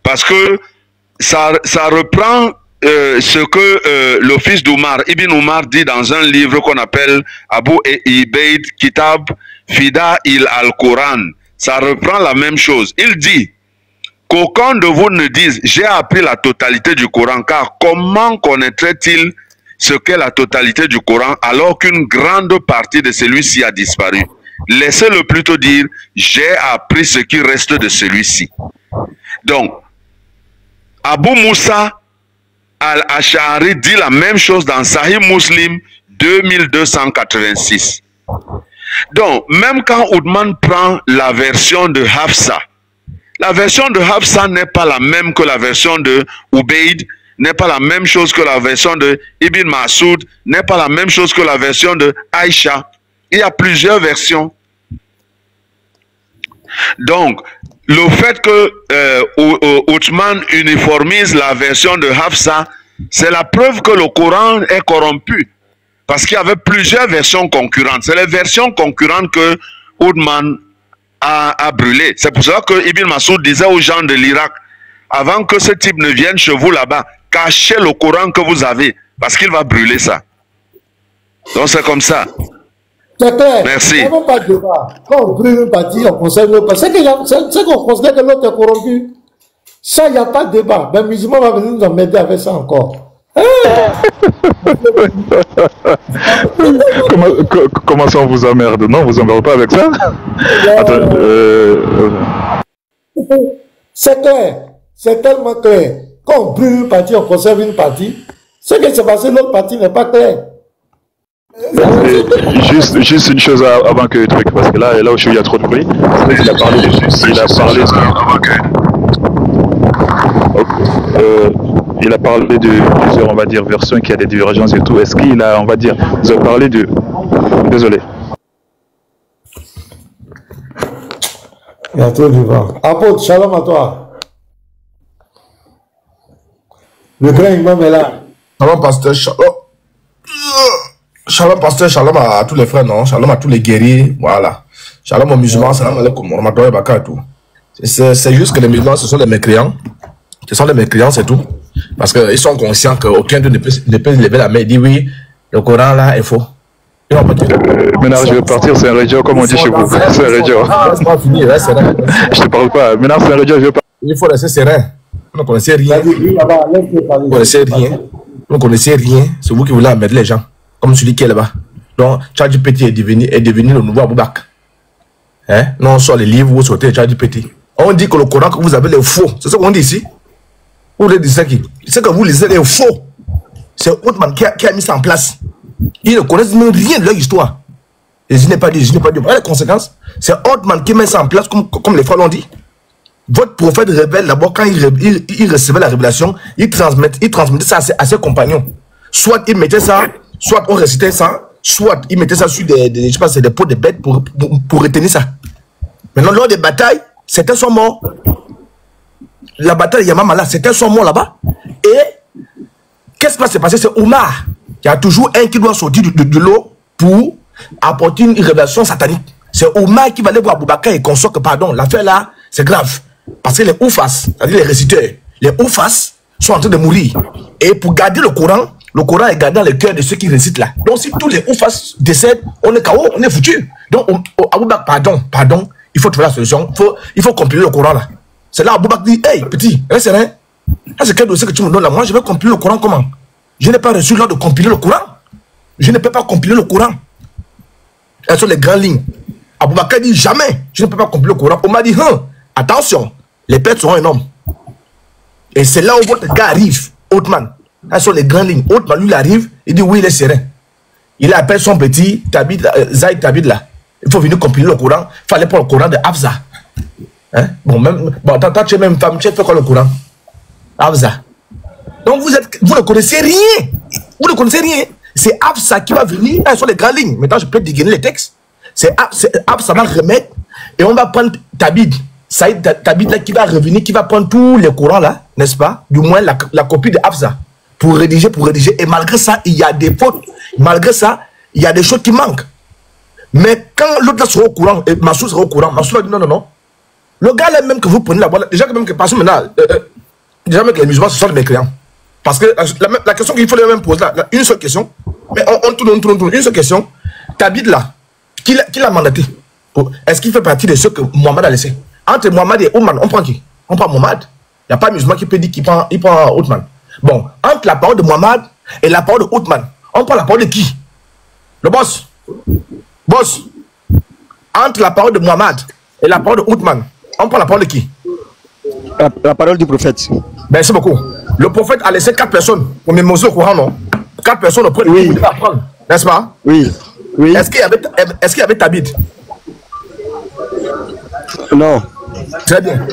Parce que ça reprend ce que le fils d'Omar, Ibn Omar, dit dans un livre qu'on appelle Abu Ibaid Kitab Fida al-Quran. Ça reprend la même chose. Il dit qu'aucun de vous ne dise j'ai appris la totalité du Coran, car comment connaîtrait-il ce qu'est la totalité du Coran alors qu'une grande partie de celui-ci a disparu? Laissez-le plutôt dire j'ai appris ce qui reste de celui-ci. Donc, Abu Moussa al-Ash'ari dit la même chose dans Sahih Muslim 2286. Donc, même quand Oudman prend la version de Hafsa, la version de Hafsa n'est pas la même que la version de Ubayd, n'est pas la même chose que la version de Ibn Masoud, n'est pas la même chose que la version de Aïcha. Il y a plusieurs versions. Donc, le fait que Othman uniformise la version de Hafsa, c'est la preuve que le Coran est corrompu. Parce qu'il y avait plusieurs versions concurrentes. C'est les versions concurrentes que Othman a brûlé. C'est pour cela que Ibn Masoud disait aux gens de l'Irak, avant que ce type ne vienne chez vous là-bas, cachez le Coran que vous avez, parce qu'il va brûler ça. Donc c'est comme ça. C'est clair. Merci. Il n'y a même pas de débat. Quand on brûle une partie, on conserve l'autre partie. C'est qu'on considère que l'autre est corrompu. Ça, il n'y a pas de débat. Mais le musulman va venir nous emmerder avec ça encore. Comment ça on vous emmerde? Non, on vous emmerde pas avec ça. C'est clair. C'est tellement clair. Quand on brûle une partie, on conserve une partie. Ce qui s'est passé, l'autre partie n'est pas clair. Juste une chose avant que le truc, parce que là où il y a trop de bruit, il a parlé il a parlé de plusieurs, on va dire, versions qui a des divergences et tout. Est-ce qu'il a, on va dire, vous avez parlé de... Désolé. Il y a trop de vent. Apôtre, shalom à toi. Le grand imam est là. Shalom, pasteur. Shalom, pasteur. Shalom à tous les frères, non? Shalom à tous les guerriers. Voilà. Shalom aux musulmans. Salam alaikum. C'est juste que les musulmans, ce sont les mécréants. Ce sont les mécréants, c'est tout. Parce qu'ils sont conscients qu'aucun d'eux ne peut lever la main et dire oui, le Coran là est faux. Maintenant, je vais partir, c'est un radio, comme on dit chez vous. C'est un radio. Je te parle pas. Maintenant, c'est un radio, je vais partir. Il faut rester serein. Vous ne connaissez rien. Vous ne connaissez rien. Vous ne connaissez rien. C'est vous qui voulez amener les gens. Comme celui qui est là-bas. Donc, ChatGPT est devenu le nouveau Aboubak. Hein? Non, on sort les livres, vous sortez ChatGPT. On dit que le Coran que vous avez les faux. C'est ce qu'on dit ici. Vous voulez dire ça qui? C'est que vous lisez les faux. C'est Othman qui a mis ça en place. Ils ne connaissent même rien de leur histoire. Et je n'ai pas dit. Voilà les conséquences. C'est Othman qui met ça en place, comme les frères l'ont dit. Votre prophète révèle d'abord, quand il recevait la révélation, il transmettait ça à ses compagnons. Soit il mettait ça, soit on récitait ça, soit il mettait ça sur des peaux de bêtes pour retenir ça. Maintenant, lors des batailles, certains sont morts. La bataille de Yamama là, certains sont morts là-bas. Et qu'est-ce qui va se passer? C'est Omar. Il y a toujours un qui doit sortir de l'eau pour apporter une révélation satanique. C'est Omar qui va aller voir Aboubakar et consort que, pardon, l'affaire là, c'est grave. Parce que les Oufas, c'est-à-dire les réciteurs, les Oufas sont en train de mourir. Et pour garder le Coran est gardé dans le cœur de ceux qui récitent là. Donc si tous les Oufas décèdent, on est KO, on est foutu. Donc Aboubakar, pardon, il faut trouver la solution. Il faut compiler le Coran là. C'est là Aboubakar dit, hey petit, reste serein. Ça c'est quel dossier que tu me donnes là? Moi je vais compiler le Coran comment? Je n'ai pas reçu l'ordre de compiler le Coran. Je ne peux pas compiler le Coran. Elles sont les grandes lignes. Aboubakar dit jamais, je ne peux pas compiler le Coran. On m'a dit, attention, les pertes seront énormes. Et c'est là où votre gars arrive, Othman. Elles sont les grandes lignes. Othman, lui, il arrive, il dit oui, il est serein. Il appelle son petit Zaïd Tabid là. Il faut venir compiler le Coran. Il fallait prendre le Coran de Hafsa. Hein? Bon, toi, tu es même femme, tu as fait quoi le Coran? Hafsa. Donc vous ne connaissez rien. Vous ne connaissez rien. C'est Hafsa qui va venir. Elles sont les grandes lignes. Maintenant, je peux dégainer les textes. C'est Hafsa va remettre et on va prendre Tabid. Saïd Tabid là qui va revenir, qui va prendre tous les Corans là, n'est-ce pas? Du moins la copie de Hafsa. Pour rédiger. Et malgré ça, il y a des fautes. Malgré ça, il y a des choses qui manquent. Mais quand l'autre sera au courant, et Massoud sera au courant, Massoud a dit non. Le gars là même que vous prenez là-bas, déjà que même que parce que maintenant, déjà même que les musulmans ce sont des mécréants. Parce que la question qu'il faut même poser là, une seule question, mais on tourne, une seule question. Tabid là, qui l'a mandaté? Est-ce qu'il fait partie de ceux que Mohamed a laissé? Entre Mohamed et Othman, on prend qui? On prend Mohamed. Il n'y a pas un musulman qui peut dire qu'il prend Othman. Bon, entre la parole de Mohamed et la parole de Othman, on prend la parole de qui? Le boss. Entre la parole de Mohamed et la parole de Othman, on prend la parole de qui? La parole du prophète. Merci beaucoup. Le prophète a laissé 4 personnes pour mémoriser au Coran, non? 4 personnes au premier oui. Apprendre, n'est-ce pas? Oui. Est-ce qu'il y avait Tabid? Non. Très bien.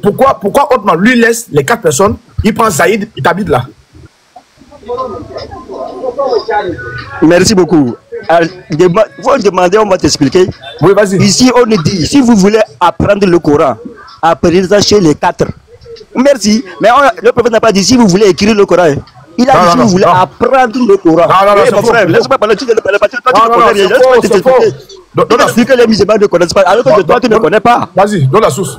Pourquoi Othman lui laisse les 4 personnes, il prend Saïd et Tabid là? Merci beaucoup. Vous demandez, on va t'expliquer. Oui, vas-y. Ici, on nous dit, si vous voulez apprendre le Coran, apprenez ça chez les 4. Merci. Mais le prophète n'a pas dit si vous voulez écrire le Coran. Il a dit si vous voulez apprendre le Coran. Non, mon frère, laisse-moi parler. Tu ne connais pas. Tu n'expliques que les musulmans ne connaissent pas. Alors que toi, tu ne connais pas. Vas-y, donne la source.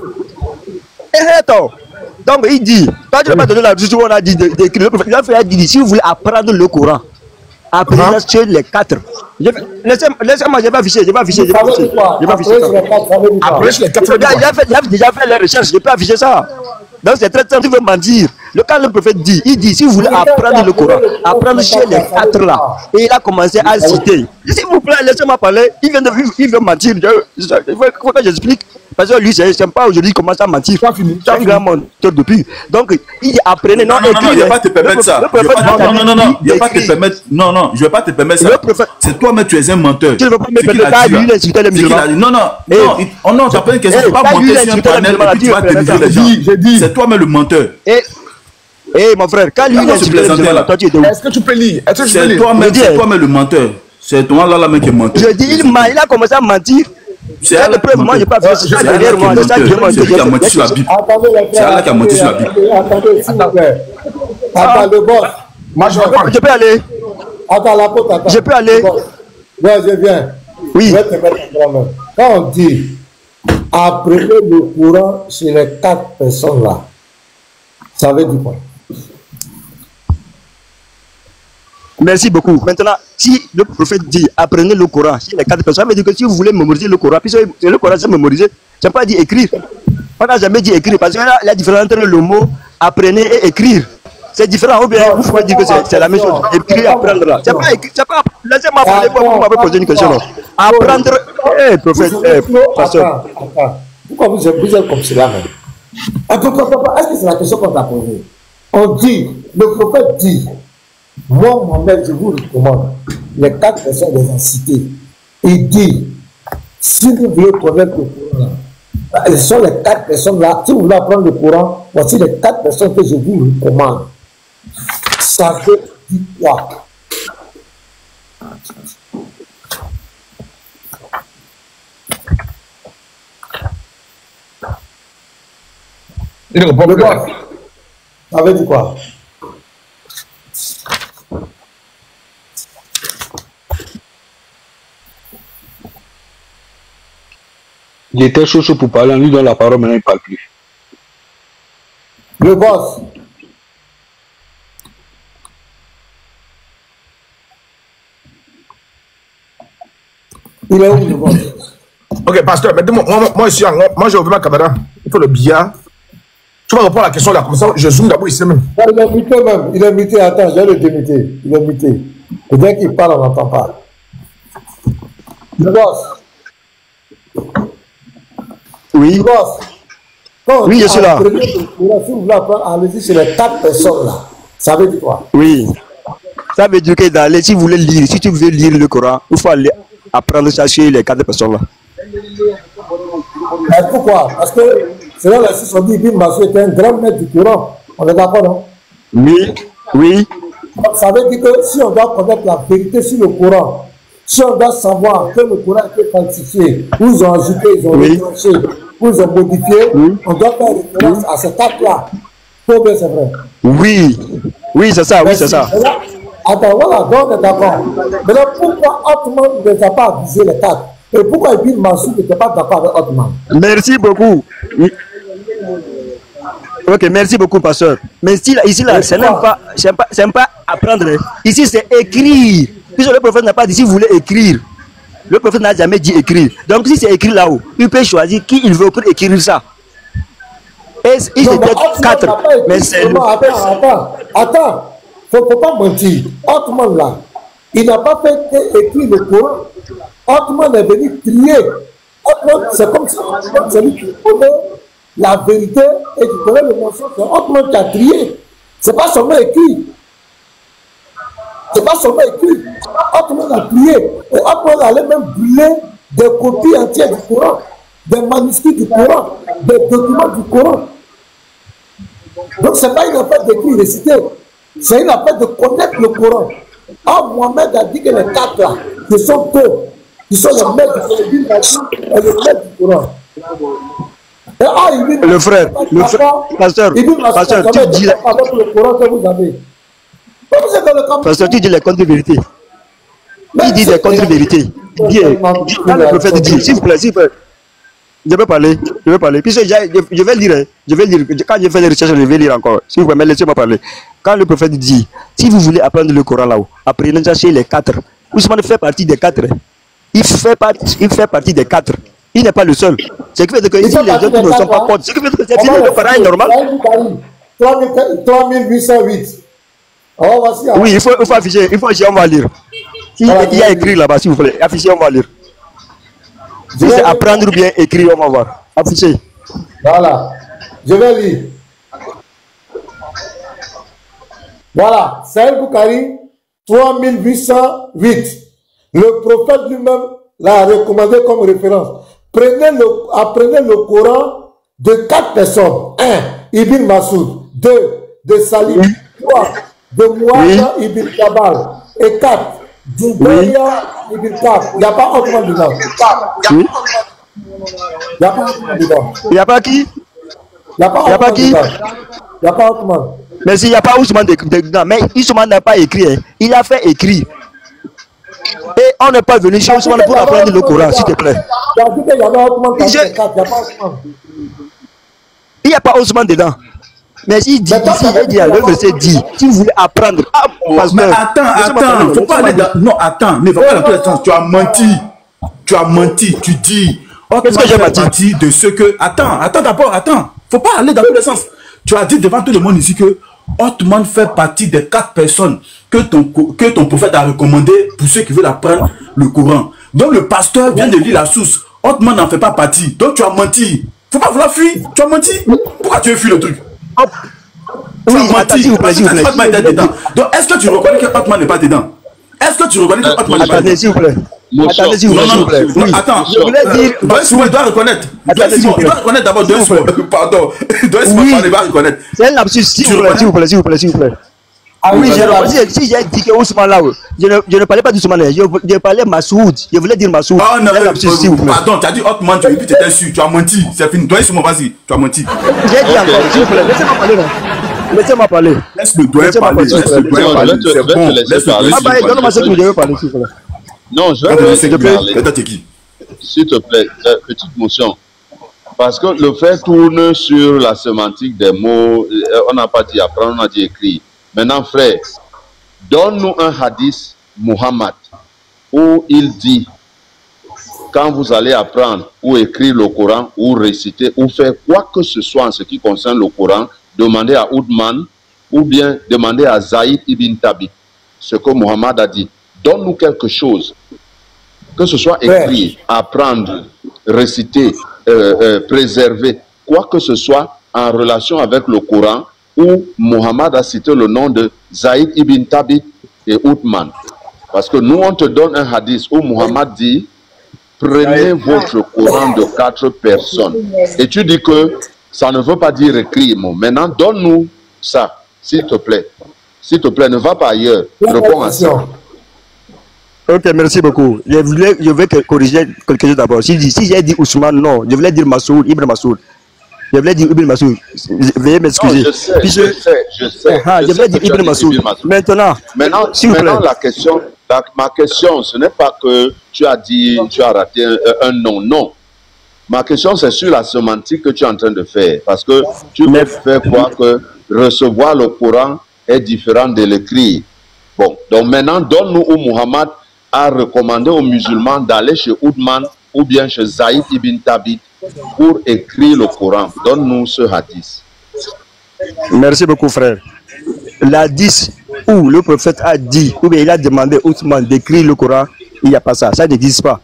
Donc, il dit, toi, tu n'as pas donné la source où on a dit d'écrire le prophète. Il a dit si vous voulez apprendre le Coran, Après ça, sur les 4. Laissez-moi, je vais afficher. Après, sur les 4, j'ai déjà fait les recherches, je peux afficher ça. Donc c'est très simple, tu veux mentir. Quand le prophète dit, il dit, si vous voulez apprendre le Coran, apprendre chez les 4 là. Et il a commencé à citer. S'il vous plaît, laissez-moi parler. Il veut mentir. Il faut que j'explique. Parce que lui, je n'aime pas aujourd'hui, il commence à mentir. C'est un grand menteur depuis. Donc, il apprenait. Non, il ne va pas te permettre ça. Non, il ne va pas te permettre. Non, je ne vais pas te permettre ça. C'est toi-même, tu es un menteur. Tu ne veux pas me permettre ça, lui, il insultait les musulmans. Non, tu n'as pas une question. Pas monter sur un panel et puis tu vas délivrer les gens. C'est toi-même le menteur. Mon frère, quand lui, il insultait les musulmans, toi, tu es de où? Est-ce que tu peux lire? C'est toi-même le menteur. C'est toi là qui est menteur. Je dis, il a commencé à mentir. C'est la preuve, moi je n'ai pas fait ça derrière moi. C'est ça qui a menti sur la Bible. C'est Allah qui a menti sur la Bible. Attendez, s'il vous plaît. Attends, le boss. Moi je peux aller. Attends, la pote, attends. Je peux aller. Ouais, je viens. Oui. Je vais te mettre en grand. Quand on dit apprenez le Coran sur les 4 personnes là, ça veut dire quoi? Merci beaucoup. Maintenant, si le prophète dit apprenez le Coran, si les 4 personnes, ça veut dire que si vous voulez mémoriser le Coran, puisque le Coran c'est mémoriser, je n'ai pas dit écrire. On n'a jamais dit écrire, parce que là, la différence entre le mot apprenez et écrire, c'est différent. Ou bien vous pouvez dire que c'est la même chose. Écrire et apprendre là. C'est pas, laissez-moi parler pour vous m'avez posé une question. Là. Apprendre, prophète, pasteur. Attends. Pourquoi vous êtes comme cela même? Est-ce que c'est la question qu'on t'a posée? On dit, le prophète dit, moi, Mohamed, je vous recommande les 4 personnes des cités. Il dit, si vous voulez connaître le Coran, ce sont les 4 personnes là. Si vous voulez apprendre le Coran, voici les 4 personnes que je vous recommande. Ça veut dire quoi? Il répond le boss. Ça veut dire quoi? Il était chaud pour parler, en lui donne la parole, maintenant il ne parle plus. Le boss. Il est où le boss? Ok, pasteur, maintenant, moi ici, moi j'ai ouvert ma caméra. Il faut le billard. Tu vas répondre à la question là, comme ça, je zoome d'abord ici même. Il est muté même. Il est muté, attends, je vais le démuter. Il est muté. Et dès qu'il parle, on n'entend pas. Le boss. Oui. Le boss. Oui, je suis là. Si vous voulez apprendre à aller sur les 4 personnes là, ça veut dire quoi? Oui. Ça veut dire que si vous voulez lire, si tu veux lire le Coran, il faut aller apprendre ça chez les 4 personnes là. Mais pourquoi? Parce que selon la Suisse, on dit Ibn Massoud était un grand maître du Coran. On est d'accord, non? Oui. Donc, ça veut dire que si on doit connaître la vérité sur le Coran, si on doit savoir que le Coran a été falsifié, ou ils ont ajouté, ils ont retranché, ou ils ont modifié, on doit faire référence à cet acte-là. Pour bien, c'est vrai. Oui, c'est ça, oui, c'est ça. Attends, voilà, donc on est d'accord. Maintenant, pourquoi Ottoman ne les a pas avisé les 4? Et pourquoi Ibn Massoud n'était pas d'accord avec Ottoman? Merci beaucoup. Ok, merci beaucoup, pasteur. Mais ici, là, c'est même pas apprendre. Ici, c'est écrire. Puisque le prophète n'a pas dit si vous voulez écrire. Le prophète n'a jamais dit écrire. Donc, si c'est écrit là-haut, il peut choisir qui il veut pour écrire ça. Et il était 4. Mais c'est Attends. Faut pas mentir. Ottoman là, il n'a pas fait écrire le Coran. Ottoman est venu trier. Ottoman, c'est comme ça. C'est lui qui connaît la vérité et qui connaît le mensonge. C'est Ottoman qui a trié. C'est pas seulement écrit. Ottoman a trié. Et Ottoman allait même brûler des copies entières du Coran, des manuscrits du Coran, des documents du Coran. Donc c'est pas une affaire d'écrire, réciter. C'est une affaire de connaître le Coran. Or, Mohamed a dit que les 4 là, ce sont eux, qui sont les maîtres du Coran. Et le frère, pasteur, tu dis le Coran que vous avez. Pasteur, tu dis les contre-vérités. Il dit des contre-vérités. Quand le prophète dit, s'il vous plaît, je vais parler. Puisque je vais lire. Quand je fais les recherches, je vais lire encore. S'il vous plaît, laissez-moi parler. Quand le prophète dit, si vous voulez apprendre le Coran là-haut, apprenez ça chez les 4. Ousmane fait partie des 4. Il fait partie des 4. Il n'est pas le seul. Ce qui veut dire que ici, les autres ne sont pas contre. Ce qui veut dire que c'est fini, le parent est normal. 3808. Oh, voici, oui, il faut afficher, on va lire. Il y a écrit là-bas, s'il vous plaît. Afficher, on va lire. Si c'est apprendre ou bien écrire, on va voir. Afficher. Voilà. Je vais lire. Voilà. Saïd Boukari, 3808. Le prophète lui-même l'a recommandé comme référence. Apprenez le Coran de 4 personnes. 1. Ibn Masoud. 2. De Salim. 3. De Mouaza Ibn Jabal. Et 4. D'Ubayya Ibn Kab. Il n'y a pas autrement dedans. Oui. Il n'y a pas autrement dedans. Il n'y a pas qui? Il n'y a pas qui? Il n'y a pas autrement. Mais s'il n'y a pas Ousmane dedans, mais Ousmane n'a pas écrit. Hein. Il a fait écrire. Et on n'est pas venu chez Ousmane pour apprendre le Coran, s'il te plaît. Il n'y a pas Ousmane dedans. Mais s'il dit ici, il dit à le verset dit, si vous voulez apprendre. Mais attends, faut pas aller dans. Non, attends, mais va pas dans tous les sens. Tu as menti, tu dis. Qu'est-ce que j'ai menti de ce que. Attends, d'abord, faut pas aller dans tous les sens. Tu as dit devant tout le monde ici que Othman fait partie des 4 personnes que ton prophète a recommandé pour ceux qui veulent apprendre le Coran. Donc le pasteur vient de lire la source. Othman n'en fait pas partie. Donc tu as menti. Faut pas vouloir fuir. Tu as menti. Pourquoi tu veux fuir le truc? Tu as menti. S'il vous plaît. Othman était dedans. Donc est-ce que tu reconnais que Othman n'est pas dedans? Est-ce que tu reconnais que Othman n'est pas dedans? Attendez, s'il vous plaît. Attendez, s'il vous plaît. Oui. Attends, je voulais dire. Il doit reconnaître. Il doit reconnaître d'abord deux fois. Pardon. Il doit reconnaître. C'est un lapsus, s'il vous plaît. Ah oui, si j'ai dit que Ousmane là, je ne parlais pas d'Ousmane, je parlais Massoud. Je voulais dire Massoud. Ah non, pardon, tu as dit Othman, tu étais sûr, tu as menti. C'est fini. Doyen Simon, vas-y, tu as menti. J'ai dit encore, s'il vous plaît, laissez-moi parler là. Laissez-moi parler. Laisse le doyen parler. C'est bon. Laisse le doyen. Donne-moi ce que vous devez parler, s'il vous plaît. Non, je vais te laisser parler. Qui? S'il te plaît, petite motion. Parce que le fait tourne sur la sémantique des mots. On n'a pas dit apprendre, on a dit écrire. Maintenant, frère, donne-nous un hadith Muhammad où il dit, quand vous allez apprendre ou écrire le Coran ou réciter ou faire quoi que ce soit en ce qui concerne le Coran, demandez à Oudman ou bien demandez à Zaïd ibn Thabit ce que Muhammad a dit. Donne-nous quelque chose, que ce soit écrit, apprendre, réciter, préserver, quoi que ce soit en relation avec le Coran, où Muhammad a cité le nom de Zaïd ibn Thabit et Oudman. Parce que nous, on te donne un hadith où Muhammad dit, prenez votre Coran de 4 personnes. Et tu dis que ça ne veut pas dire écrire. Maintenant, donne-nous ça, s'il te plaît. S'il te plaît, ne va pas ailleurs. Réponds à ça. Ok, merci beaucoup. Je vais corriger quelque chose d'abord. Si j'ai dit Ousmane, non. Je voulais dire Massoud, Ibn Massoud. Je voulais dire Ibn Massoud. Veuillez m'excuser. Je sais. Je voulais dire Ibn Massoud. Maintenant, la question, ma question, ce n'est pas que tu as dit, tu as raté un nom. Non. Ma question, c'est sur la sémantique que tu es en train de faire. Parce que tu me fais croire que recevoir le Coran est différent de l'écrire. Bon, donc maintenant, donne-nous où Muhammad a recommandé aux musulmans d'aller chez Oudman ou bien chez Zaïd ibn Thabit pour écrire le Coran. Donne-nous ce hadith. Merci beaucoup, frère. L'hadith où le prophète a dit, ou bien il a demandé à Oudman d'écrire le Coran, il n'y a pas ça. Ça n'existe pas.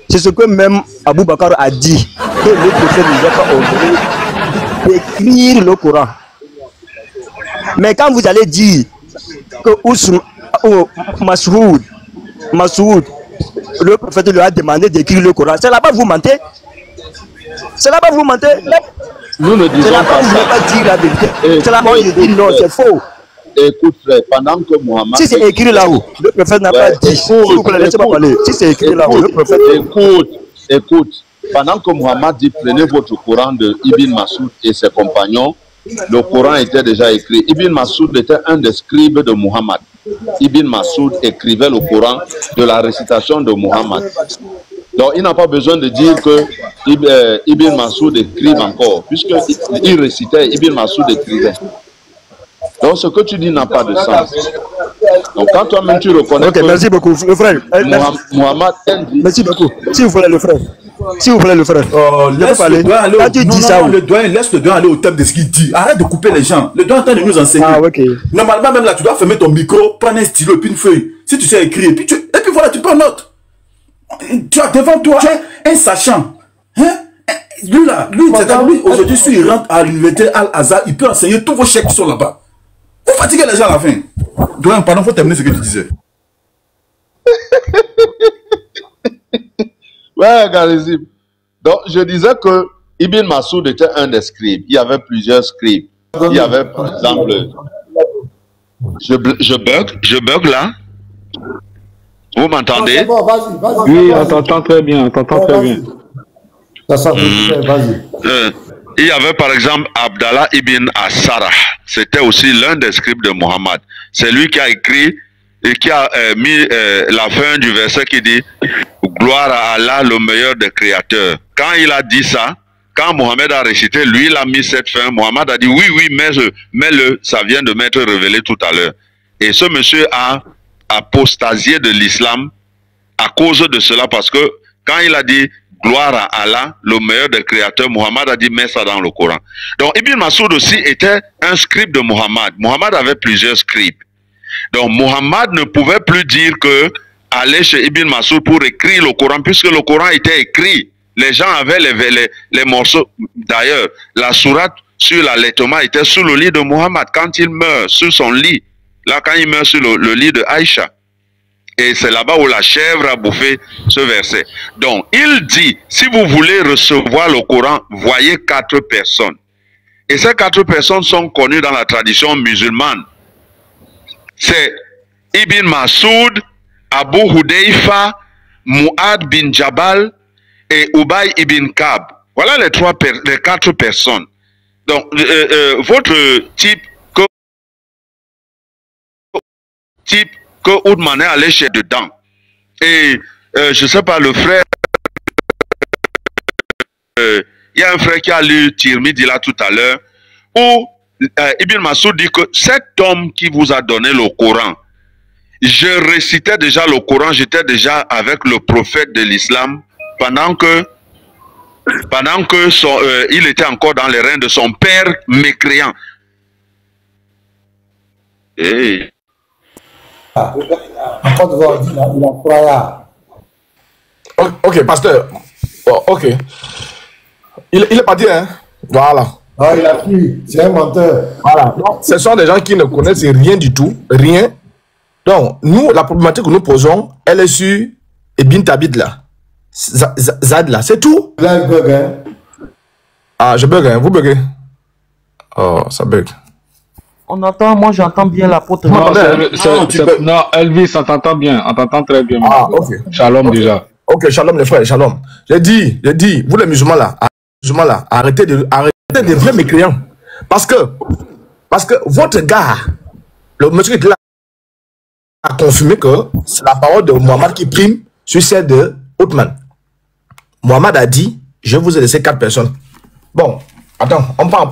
C'est ce que même Abou Bakr a dit, que le prophète ne doit pas ordonner d'écrire le Coran. Mais quand vous allez dire que Massoud, le prophète lui a demandé d'écrire le Coran, c'est là-bas vous mentez. C'est là-bas vous mentez. Nous ne disons pas ça. Pas dire la vérité. C'est là-bas vous dites non, c'est faux. Écoute, frère, pendant que Muhammad... Si c'est écrit là-haut, le prophète n'a pas dit. Laissez-moi parler. Si c'est écrit là-haut, le prophète... Écoute, pendant que Muhammad dit prenez votre Coran de Ibn Massoud et ses compagnons, le Coran était déjà écrit. Ibn Massoud était un des scribes de Muhammad. Ibn Massoud écrivait le Coran de la récitation de Muhammad. Donc il n'a pas besoin de dire que Ibn Massoud écrive encore, puisqu'il récitait, Ibn Massoud écrivait. Donc ce que tu dis n'a pas de sens. Donc quand toi-même tu reconnais Ok, merci beaucoup, le frère. Mohamed... Merci beaucoup. S'il vous plaît, le frère. S'il vous plaît, le frère. Laisse le doigt aller laisse le doigt aller au thème de ce qu'il dit. Arrête de couper les gens. Le doigt est en train de nous enseigner. Ah, ok. Normalement, même là, tu dois fermer ton micro, prendre un stylo et puis une feuille. Si tu sais écrire, et puis voilà, tu prends note. Tu as devant toi un sachant. Hein? Lui, aujourd'hui, si il rentre à l'université Al-Azhar, il peut enseigner tous vos chèques qui sont là-bas. Vous fatiguez les gens à la fin. Doyen, pardon, il faut terminer ce que tu disais. Ouais, Garizim. Donc, je disais que Ibn Masoud était un des scribes. Il y avait plusieurs scribes. Il y avait, par exemple... Je bug là. Vous m'entendez? Oui, on t'entend très bien, on t'entend très bien. Il y avait par exemple Abdallah ibn Asarah. C'était aussi l'un des scribes de Mohammed. C'est lui qui a écrit et qui a mis la fin du verset qui dit « Gloire à Allah, le meilleur des créateurs ». Quand il a dit ça, quand Mohammed a récité, lui, il a mis cette fin. Mohammed a dit « Oui, mets-le, ça vient de m'être révélé tout à l'heure ». Et ce monsieur a apostasié de l'islam à cause de cela, parce que quand il a dit gloire à Allah, le meilleur des créateurs, Mohammed a dit mets ça dans le Coran. Donc Ibn Masoud aussi était un scribe de Mohammed. Mohammed avait plusieurs scribes. Donc Mohammed ne pouvait plus dire que aller chez Ibn Masoud pour écrire le Coran, puisque le Coran était écrit. Les gens avaient les morceaux. D'ailleurs, la sourate sur l'allaitement était sous le lit de Mohammed. Quand il meurt sur son lit, là quand il meurt sur le lit de Aïcha. Et c'est là-bas où la chèvre a bouffé ce verset. Donc, il dit, si vous voulez recevoir le Coran, voyez 4 personnes. Et ces 4 personnes sont connues dans la tradition musulmane. C'est Ibn Masoud, Abu Hudayfa, Mu'ad bin Jabal et Ubay ibn Kab. Voilà les 4 personnes. Donc, votre type que Oudman est allé chez dedans. Et je ne sais pas, le frère, il y a un frère qui a lu Tirmidhi là tout à l'heure, où Ibn Masoud dit que cet homme qui vous a donné le Coran, je récitais déjà le Coran, j'étais déjà avec le prophète de l'islam pendant que il était encore dans les reins de son père mécréant. Et Ok, pasteur. Oh, ok. Il est pas dit, hein? Voilà. Ah, il a pris. C'est un menteur. Voilà. Donc, ce sont des gens qui ne connaissent rien du tout. Rien. Donc, nous, la problématique que nous posons, elle est sur Ibn Tabid là. Zad là. C'est tout. Là, il bug, hein? Ah, je bug, hein? Vous buguez? Oh, ça bug. On entend, moi j'entends bien l'apôtre. Non, Elvis, on t'entend bien, on t'entend très bien. Ah, ok. Shalom déjà. Ok, shalom les frères, shalom. J'ai dit, vous les musulmans là, arrêtez de devenir mécréants. Parce que votre gars, le monsieur qui est là, a confirmé que c'est la parole de Mohammed qui prime sur celle de Othman. Mohammed a dit, je vous ai laissé 4 personnes. Bon, attends, on parle.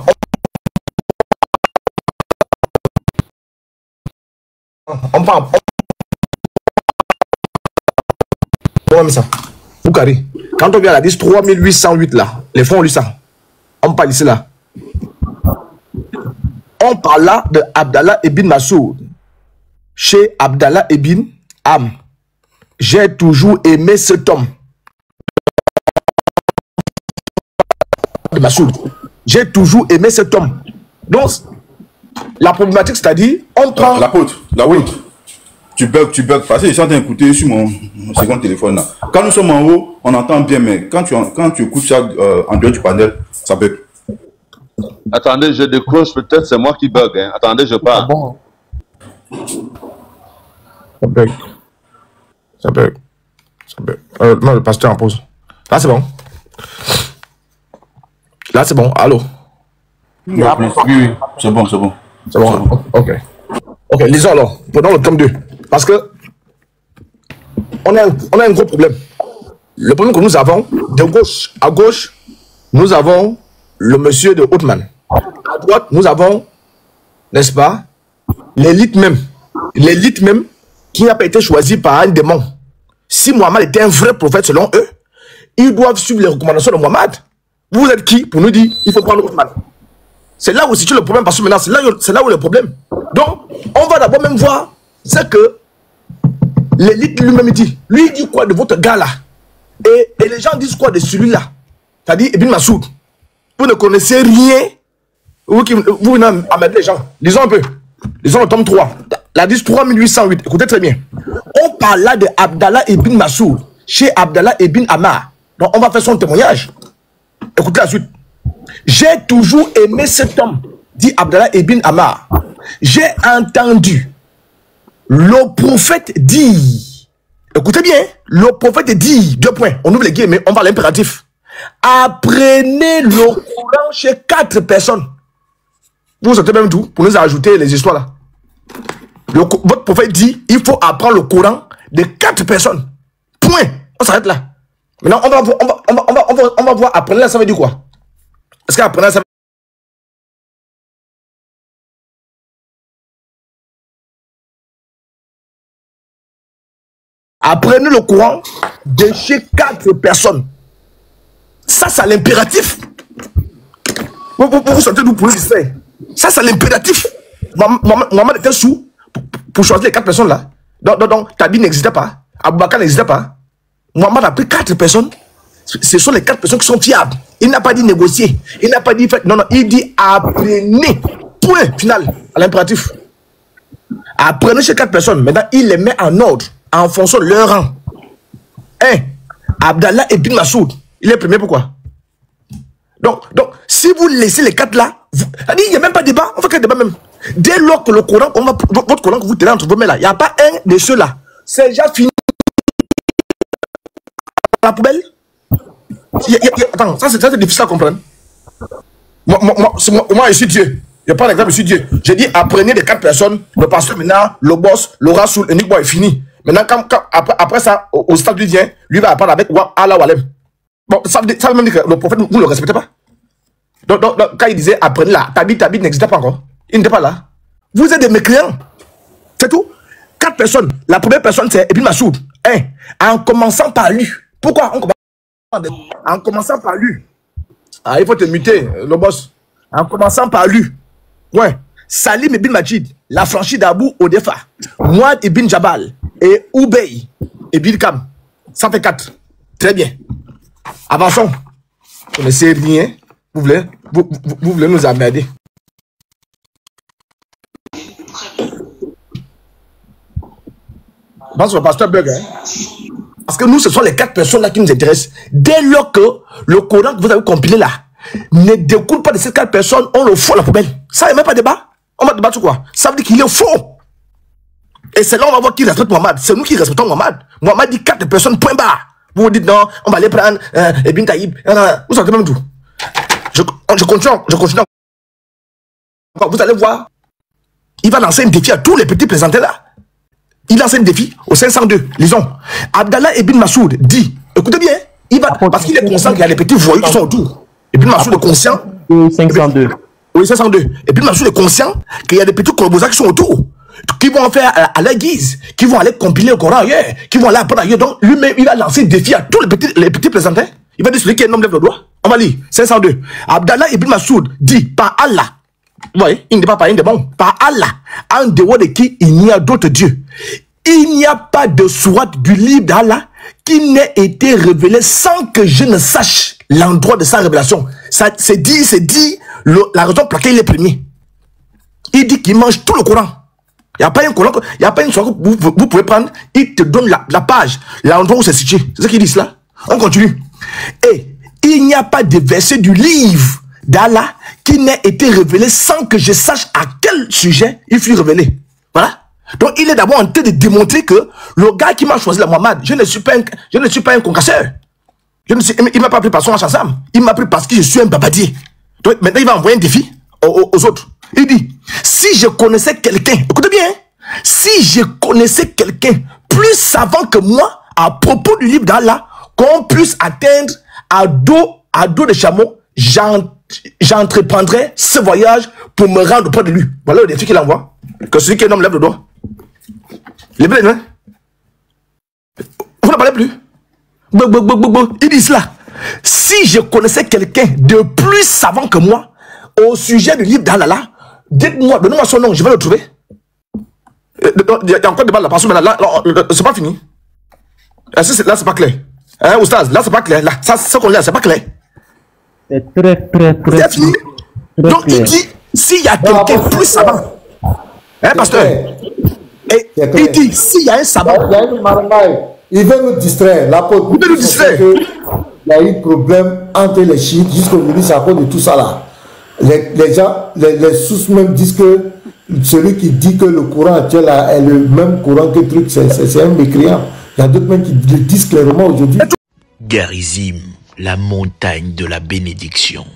Comment ça? Boukari. Quand on vient à la 10 3808 là, les fonds ont lu ça. On parle ici là. On parle là de Abdallah ibn Masoud. Chez Abdallah ibn Am. J'ai toujours aimé cet homme. De Masoud. J'ai toujours aimé cet homme. Donc, la problématique, c'est-à-dire, on prend... L'apôtre, tu bugs, parce que je suis en train d'écouter sur mon second téléphone là. Quand nous sommes en haut, on entend bien, mais quand tu écoutes ça en dehors du panel, ça bug. Attendez, je décroche, peut-être c'est moi qui bug. Hein. Attendez, je parle. Ça bug. Non, le pasteur en pause. Là, c'est bon. Allô? Oui, c'est bon. C'est bon. Ok. Ok, lisons alors. Prenons le tome 2. Parce que on a un gros problème. Le problème que nous avons, de gauche à gauche, nous avons le monsieur de Othman. À droite, nous avons, n'est-ce pas, l'élite même l'élite même, qui n'a pas été choisie par un démon. Si Mohammed était un vrai prophète selon eux, ils doivent suivre les recommandations de Mohammed. Vous êtes qui pour nous dire il faut prendre Ousmane? C'est là où se situe le problème, parce que maintenant, c'est là où le problème. Donc, on va d'abord même voir, c'est que l'élite lui-même dit, lui il dit quoi de votre gars là? Et les gens disent quoi de celui-là? C'est-à-dire Ibn Masoud. Vous ne connaissez rien. Vous venez à mettre les gens. Lisons un peu. Lisons le tome 3. La 10 3808. Écoutez très bien. On parle là de Abdallah Ibn Masoud chez Abdallah Ibn Ammar. Donc on va faire son témoignage. Écoutez la suite. J'ai toujours aimé cet homme, dit Abdallah Ibn Ammar. J'ai entendu le prophète dire. Écoutez bien. Le prophète dit, 2 points. On ouvre les guillemets, on va à l'impératif. Apprenez le Coran chez 4 personnes. Vous savez même tout pour nous ajouter les histoires là. Votre prophète dit il faut apprendre le Coran de 4 personnes. Point. On s'arrête là. Maintenant, on va voir apprendre là, ça veut dire quoi? Est-ce qu'apprendre là, ça veut dire... Apprenez le Coran de chez 4 personnes. Ça, c'est l'impératif. Vous sentez d'où pour le faire. Ça, c'est l'impératif. Mohamed était sous pour choisir les 4 personnes là. Donc Tabi n'existait pas. Aboubakar n'existait pas. Mohamed a pris 4 personnes. Ce sont les 4 personnes qui sont fiables. Il n'a pas dit négocier. Il n'a pas dit fait. Non, il dit apprenez. Point final à l'impératif. Apprenez chez 4 personnes. Maintenant, il les met en ordre en fonction de leur rang. 1. Abdallah Ibn Masoud. Il est premier, pourquoi? Donc, si vous laissez les 4 là, il n'y a même pas de débat, on fait qu'un débat même. Dès lors que le Coran, votre Coran que vous tenez entre vos mains là, il n'y a pas un de ceux-là. C'est déjà fini. La poubelle. Attends, ça c'est difficile à comprendre. Moi, je suis Dieu. Je prends l'exemple, je suis Dieu. J'ai dit, apprenez les 4 personnes, le pasteur maintenant, le boss, le rasoul, le Nick Boy est fini. Maintenant, après ça, au stade du vient, lui va apprendre avec Allah Walem. Bon, ça veut même dire que le prophète, vous ne le respectez pas. Donc, quand il disait apprenez là, Tabi n'existait pas encore. Il n'était pas là. Vous êtes des mécréants. C'est tout. 4 personnes. La première personne, c'est Ibn Masoud. 1. En commençant par lui. Pourquoi en commençant par lui. Ah, il faut te muter, le boss. En commençant par lui. Ouais. Salim Ibn Majid, la franchise d'Abu Odefa. Mouad Ibn Jabal et Ubay Ibn Kam. Ça fait 4. Très bien. Avançons. Vous ne connaissez rien. Vous voulez nous emmerder. Pense sur le pasteur Bug. Parce que nous, ce sont les 4 personnes là qui nous intéressent. Dès lors que le Coran que vous avez compilé là ne découle pas de ces 4 personnes, on le fout à la poubelle. Ça, il n'y a même pas de débat. On va débattre sur quoi? Ça veut dire qu'il est faux. Et c'est là on va voir qui respecte Mohamed. C'est nous qui respectons Mohamed. Mohamed dit 4 personnes, point barre. Vous vous dites non, on va aller prendre Ibn Taïb. Vous sentez même tout. Je continue. Vous allez voir. Il va lancer un défi à tous les petits présentés là. Il lance un défi au 502. Lisons. Abdallah Ibn Masoud dit, écoutez bien, il va, parce qu'il est conscient qu'il y a les petits voyous qui sont autour. Ibn Masoud est conscient. 502. Oui, 502. Ibn Masoud est conscient qu'il y a des petits colbosas qui sont autour, qui vont faire à la guise, qui vont aller compiler le Coran ailleurs, qui vont aller apprendre ailleurs. Donc lui-même, il va lancer un défi à tous les petits présentés. Il va dire celui qui est un homme lève le doigt. On va lire. 502. Abdallah Ibn Masoud dit, par Allah. Vous voyez, il n'est pas par un démon. Par Allah, en dehors de qui il n'y a d'autres dieux. Il n'y a pas de sourate du livre d'Allah qui n'ait été révélé sans que je ne sache l'endroit de sa révélation. C'est dit la raison pour laquelle il est premier. Il dit qu'il mange tout le Coran. Il n'y a pas un Coran, il n'y a pas une sourate que vous pouvez prendre. Il te donne la page, l'endroit où c'est situé. C'est ce qu'il dit cela. On continue. Et il n'y a pas de verset du livre d'Allah qui n'ait été révélé sans que je sache à quel sujet il fut révélé. Voilà. Donc il est d'abord en train de démontrer que le gars qui m'a choisi la Mohamed, je ne suis pas un concasseur. Il ne m'a pas pris par son chassam. Il m'a pris parce que je suis un babadier. Donc maintenant il va envoyer un défi aux autres. Il dit, si je connaissais quelqu'un, écoutez bien, si je connaissais quelqu'un plus savant que moi à propos du livre d'Allah, qu'on puisse atteindre à dos de chameau, j'entreprendrai ce voyage pour me rendre auprès de lui. Voilà le défi qu'il envoie. Que celui qui est un homme lève le doigt. Les blés, hein? Vous ne parlez plus. Ils disent là, si je connaissais quelqu'un de plus savant que moi au sujet du livre d'Allah, dites-moi, donnez-moi son nom, je vais le trouver. Il y a encore des balles là, parce que là, c'est pas fini. Là, c'est pas clair. Hein, Oustaz, là, c'est pas clair. Là, ça, ce qu'on lit, c'est pas clair. C'est très fini. Donc, il dit, s'il y a quelqu'un plus savant, hein, pasteur, et il dit, s'il y a un savant, il veut nous distraire. L'apôtre, il veut nous distraire. Il y a eu problème entre les chiites jusqu'aujourd'hui, c'est à cause de tout ça là. Les gens, les sources même disent que celui qui dit que le courant actuel est le même courant que le truc, c'est un mécréant. Il y a d'autres même qui le disent clairement aujourd'hui. Garizim, la montagne de la bénédiction.